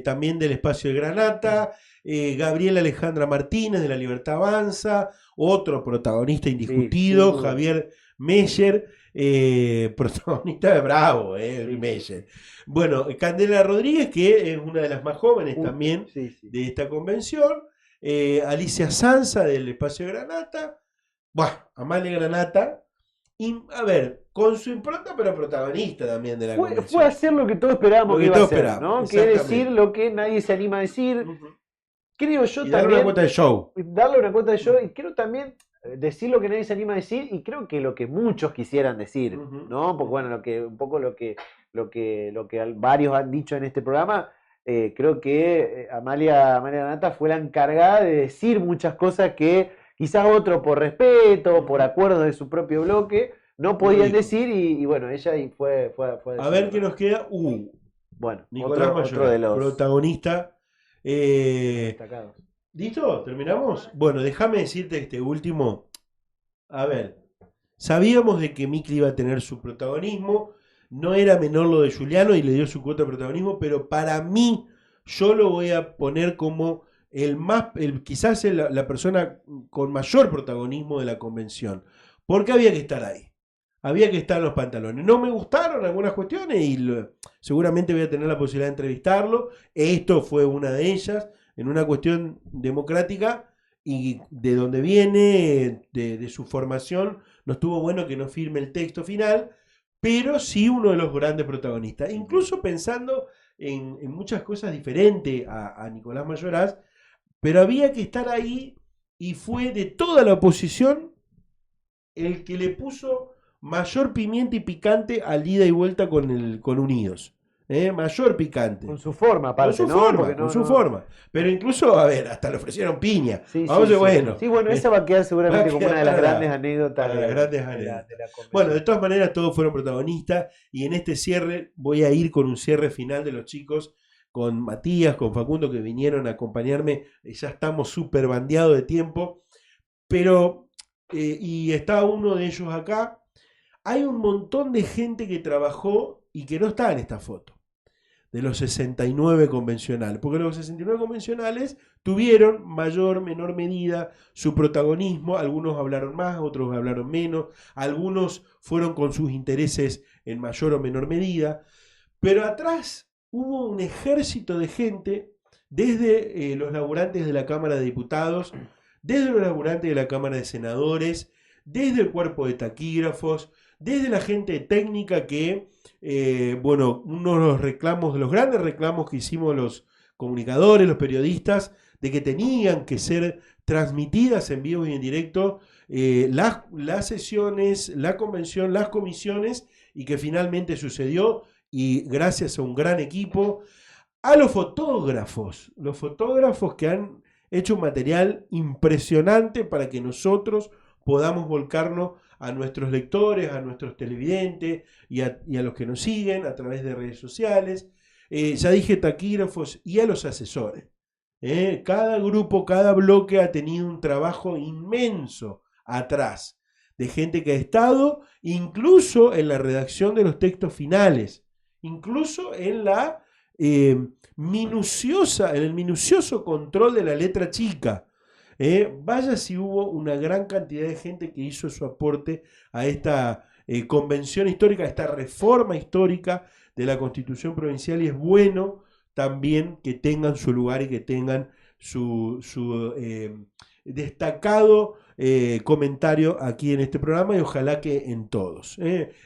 [SPEAKER 1] también del Espacio de Granata. Gabriela Alejandra Martínez, de La Libertad Avanza. Otro protagonista indiscutido, Javier Meyer, protagonista de Bravo, Meyer. Bueno, Candela Rodríguez, que es una de las más jóvenes también de esta convención. Alicia Sanza, del Espacio de Granata. Amalia Granata. Y, a ver, con su impronta, pero protagonista también de la convención.
[SPEAKER 3] Fue hacer lo que todos esperábamos que iba a hacer, ¿no? Que es decir lo que nadie se anima a decir. Creo yo
[SPEAKER 1] y
[SPEAKER 3] también.
[SPEAKER 1] Darle una cuota de show.
[SPEAKER 3] Darle una cuota de show. Y creo también decir lo que nadie se anima a decir. Y creo que lo que muchos quisieran decir, ¿no? Porque bueno, lo que varios han dicho en este programa. Creo que Amalia Granata fue la encargada de decir muchas cosas que quizás otro por respeto, por acuerdos de su propio bloque, no podían decir y bueno, ella fue
[SPEAKER 1] a ver qué nos queda.
[SPEAKER 3] Bueno,
[SPEAKER 1] Nicolás
[SPEAKER 3] otro de los
[SPEAKER 1] protagonista.
[SPEAKER 3] destacados.
[SPEAKER 1] ¿Listo? ¿Terminamos? Bueno, déjame decirte este último. A ver, sabíamos de que Micli iba a tener su protagonismo. No era menor lo de Giuliano y le dio su cuota de protagonismo, pero para mí, yo lo voy a poner como quizás la persona con mayor protagonismo de la convención. Porque había que estar ahí. Había que estar en los pantalones. No me gustaron algunas cuestiones y seguramente voy a tener la posibilidad de entrevistarlo. Esto fue una de ellas, en una cuestión democrática y de donde viene, de su formación. No estuvo bueno que no firme el texto final, pero sí uno de los grandes protagonistas. Incluso pensando en muchas cosas diferentes a Nicolás Mayoraz, pero había que estar ahí y fue de toda la oposición el que le puso mayor pimienta y picante al ida y vuelta con Unidos. Mayor picante.
[SPEAKER 3] Con su forma, aparte,
[SPEAKER 1] con su forma. Pero incluso, a ver, hasta le ofrecieron piña. Bueno.
[SPEAKER 3] Sí, bueno, esa va a quedar seguramente como una de las grandes anécdotas.
[SPEAKER 1] De la convención. Bueno, de todas maneras, todos fueron protagonistas. Y en este cierre voy a ir con un cierre final de los chicos, con Matías, con Facundo, que vinieron a acompañarme. Ya estamos súper bandeados de tiempo. Pero, y está uno de ellos acá. Hay un montón de gente que trabajó y que no está en esta foto. de los 69 convencionales, porque los 69 convencionales tuvieron mayor, menor medida su protagonismo, algunos hablaron más, otros hablaron menos, algunos fueron con sus intereses en mayor o menor medida, pero atrás hubo un ejército de gente, desde los laburantes de la Cámara de Diputados, desde los laburantes de la Cámara de Senadores, desde el cuerpo de taquígrafos, desde la gente técnica que, bueno, uno de los reclamos, de los grandes reclamos que hicimos los comunicadores, los periodistas, de que tenían que ser transmitidas en vivo y en directo las sesiones, la convención, las comisiones, y que finalmente sucedió, y gracias a un gran equipo, a los fotógrafos que han hecho un material impresionante para que nosotros podamos volcarnos a nuestros lectores, a nuestros televidentes y a los que nos siguen a través de redes sociales. Ya dije taquígrafos y a los asesores. Cada grupo, cada bloque ha tenido un trabajo inmenso atrás, de gente que ha estado incluso en la redacción de los textos finales, incluso en la en el minucioso control de la letra chica. Vaya si hubo una gran cantidad de gente que hizo su aporte a esta convención histórica, a esta reforma histórica de la Constitución Provincial, y es bueno también que tengan su lugar y que tengan su destacado comentario aquí en este programa, y ojalá que en todos.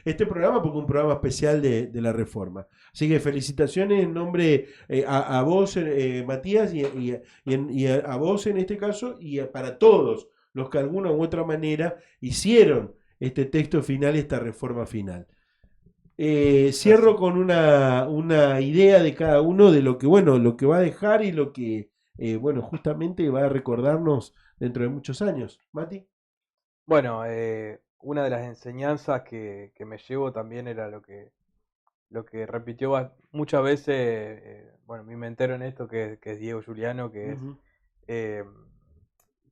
[SPEAKER 1] Este programa, porque es un programa especial de la reforma. Así que felicitaciones en nombre a vos, Matías, y a vos en este caso, y para todos los que de alguna u otra manera hicieron este texto final, esta reforma final. Cierro con una idea de cada uno de lo que, bueno, lo que va a dejar y lo que, bueno, justamente va a recordarnos dentro de muchos años. Mati.
[SPEAKER 2] Bueno, una de las enseñanzas que me llevo también era lo que repitió muchas veces, bueno, mi mentero en esto, que es Diego Giuliano, que es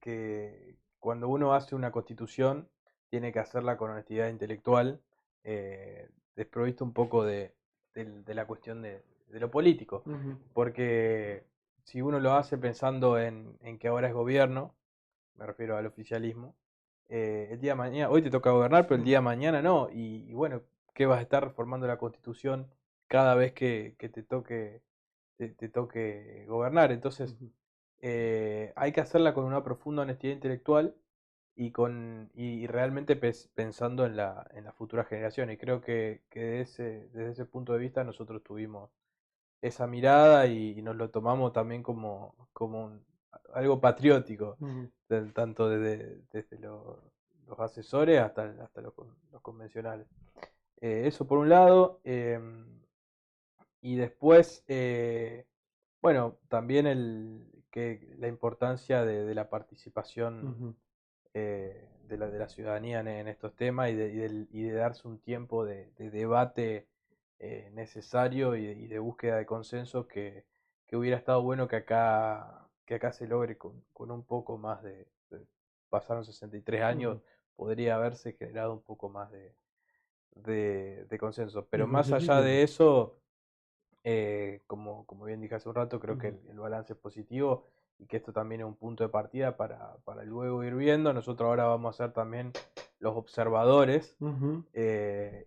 [SPEAKER 2] que cuando uno hace una constitución tiene que hacerla con honestidad intelectual, desprovisto un poco de la cuestión de lo político, porque si uno lo hace pensando en que ahora es gobierno, me refiero al oficialismo, el día de mañana, hoy te toca gobernar, pero el día de mañana no, y bueno, ¿qué vas a estar reformando la Constitución cada vez que te toque gobernar? Entonces, hay que hacerla con una profunda honestidad intelectual y realmente pensando en la futura generación. Y creo que desde ese punto de vista nosotros tuvimos esa mirada y nos lo tomamos también como algo patriótico, tanto desde los asesores hasta los convencionales. Eso por un lado. Y después, bueno, también la importancia de la participación de la ciudadanía en estos temas y de darse un tiempo de debate necesario y de búsqueda de consenso que hubiera estado bueno que acá se logre con un poco más pasaron 63 años, podría haberse generado un poco más de consenso. Pero más allá de eso, como bien dije hace un rato, creo que el balance es positivo y que esto también es un punto de partida para luego ir viendo. Nosotros ahora vamos a ser también los observadores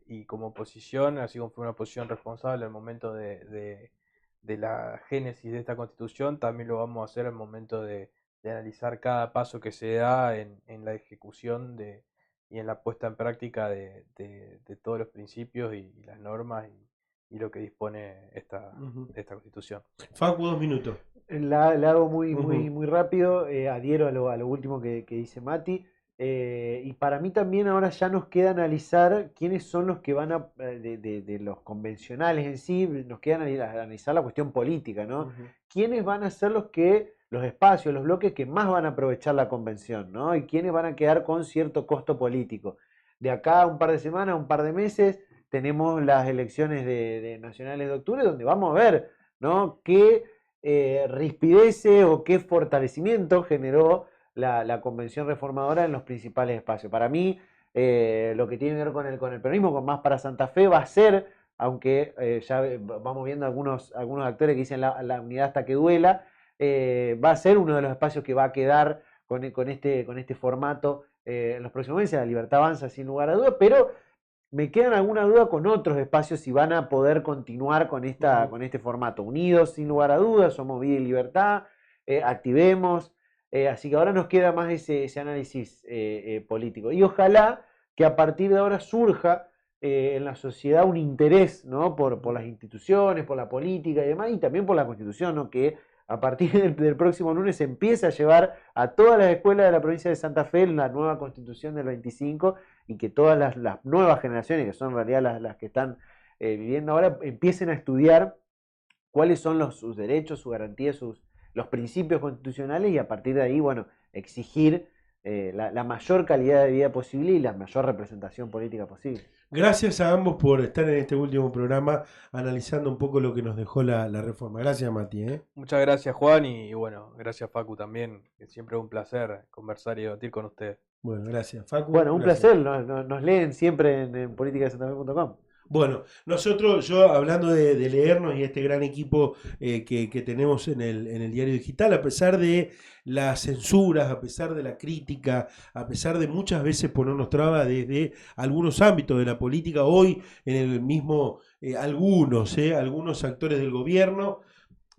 [SPEAKER 2] y como oposición, así como fue una posición responsable al momento de la génesis de esta constitución, también lo vamos a hacer al momento de analizar cada paso que se da en la ejecución y en la puesta en práctica de todos los principios y las normas y lo que dispone esta constitución.
[SPEAKER 1] Facu, 2 minutos.
[SPEAKER 3] La hago muy rápido, adhiero a lo último que dice Mati. Y para mí también ahora ya nos queda analizar quiénes son los que van a, de los convencionales en sí, nos queda analizar la cuestión política, ¿no? ¿Quiénes van a ser los espacios, los bloques que más van a aprovechar la convención, ¿no? Y quiénes van a quedar con cierto costo político. De acá a un par de semanas, un par de meses, tenemos las elecciones de nacionales de octubre, donde vamos a ver, ¿no?, qué rispideces o qué fortalecimiento generó la convención reformadora en los principales espacios. Para mí, lo que tiene que ver con el peronismo, con Más para Santa Fe, va a ser aunque ya vamos viendo algunos actores que dicen la unidad hasta que duela, va a ser uno de los espacios que va a quedar con este formato en los próximos meses. La Libertad Avanza sin lugar a dudas, pero me quedan alguna duda con otros espacios si van a poder continuar con este formato. Unidos sin lugar a dudas, Somos Vida y Libertad, Activemos, así que ahora nos queda más ese análisis político. Y ojalá que a partir de ahora surja en la sociedad un interés, ¿no? por las instituciones, por la política y demás, y también por la Constitución, ¿no? Que a partir del próximo lunes se empieza a llevar a todas las escuelas de la provincia de Santa Fe la nueva Constitución del 25, y que todas las nuevas generaciones, que son en realidad las que están viviendo ahora, empiecen a estudiar cuáles son sus derechos, sus garantías, los principios constitucionales, y a partir de ahí, bueno, exigir la mayor calidad de vida posible y la mayor representación política posible.
[SPEAKER 1] Gracias a ambos por estar en este último programa analizando un poco lo que nos dejó la reforma. Gracias, Mati.
[SPEAKER 2] Muchas gracias, Juan, y bueno, gracias, Facu, también, que siempre es un placer conversar y debatir con ustedes.
[SPEAKER 1] Bueno, gracias, Facu.
[SPEAKER 3] Bueno, un
[SPEAKER 1] gracias.
[SPEAKER 3] placer, nos leen siempre en politicadesantafe.com.
[SPEAKER 1] Bueno, nosotros, yo hablando de leernos y este gran equipo que tenemos en el diario digital, a pesar de las censuras, a pesar de la crítica, a pesar de muchas veces ponernos trabas desde algunos ámbitos de la política, hoy en el mismo, algunos actores del gobierno,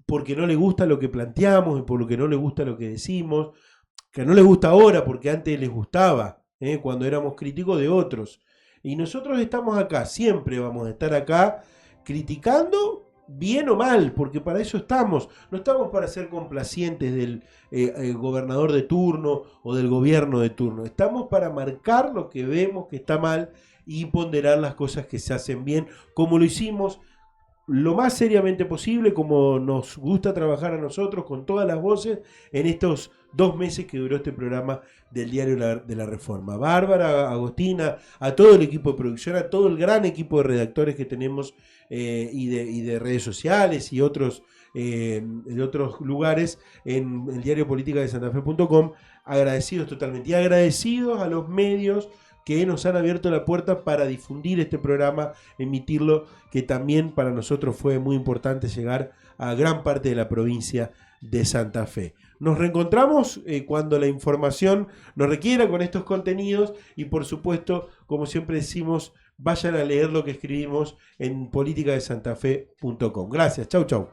[SPEAKER 1] porque no les gusta lo que planteamos y por lo que no les gusta lo que decimos, que no les gusta ahora porque antes les gustaba, cuando éramos críticos de otros. Y nosotros estamos acá, siempre vamos a estar acá criticando bien o mal, porque para eso estamos. No estamos para ser complacientes del gobernador de turno o del gobierno de turno. Estamos para marcar lo que vemos que está mal y ponderar las cosas que se hacen bien, como lo hicimos lo más seriamente posible, como nos gusta trabajar a nosotros, con todas las voces, en estos 2 meses que duró este programa del Diario de la Reforma. Bárbara, Agostina, a todo el equipo de producción, a todo el gran equipo de redactores que tenemos y de redes sociales y de otros lugares en el diario politicadesantafe.com, agradecidos totalmente. Y agradecidos a los medios que nos han abierto la puerta para difundir este programa, emitirlo, que también para nosotros fue muy importante llegar a gran parte de la provincia de Santa Fe. Nos reencontramos cuando la información nos requiera con estos contenidos y, por supuesto, como siempre decimos, vayan a leer lo que escribimos en politicadesantafe.com. Gracias, chau.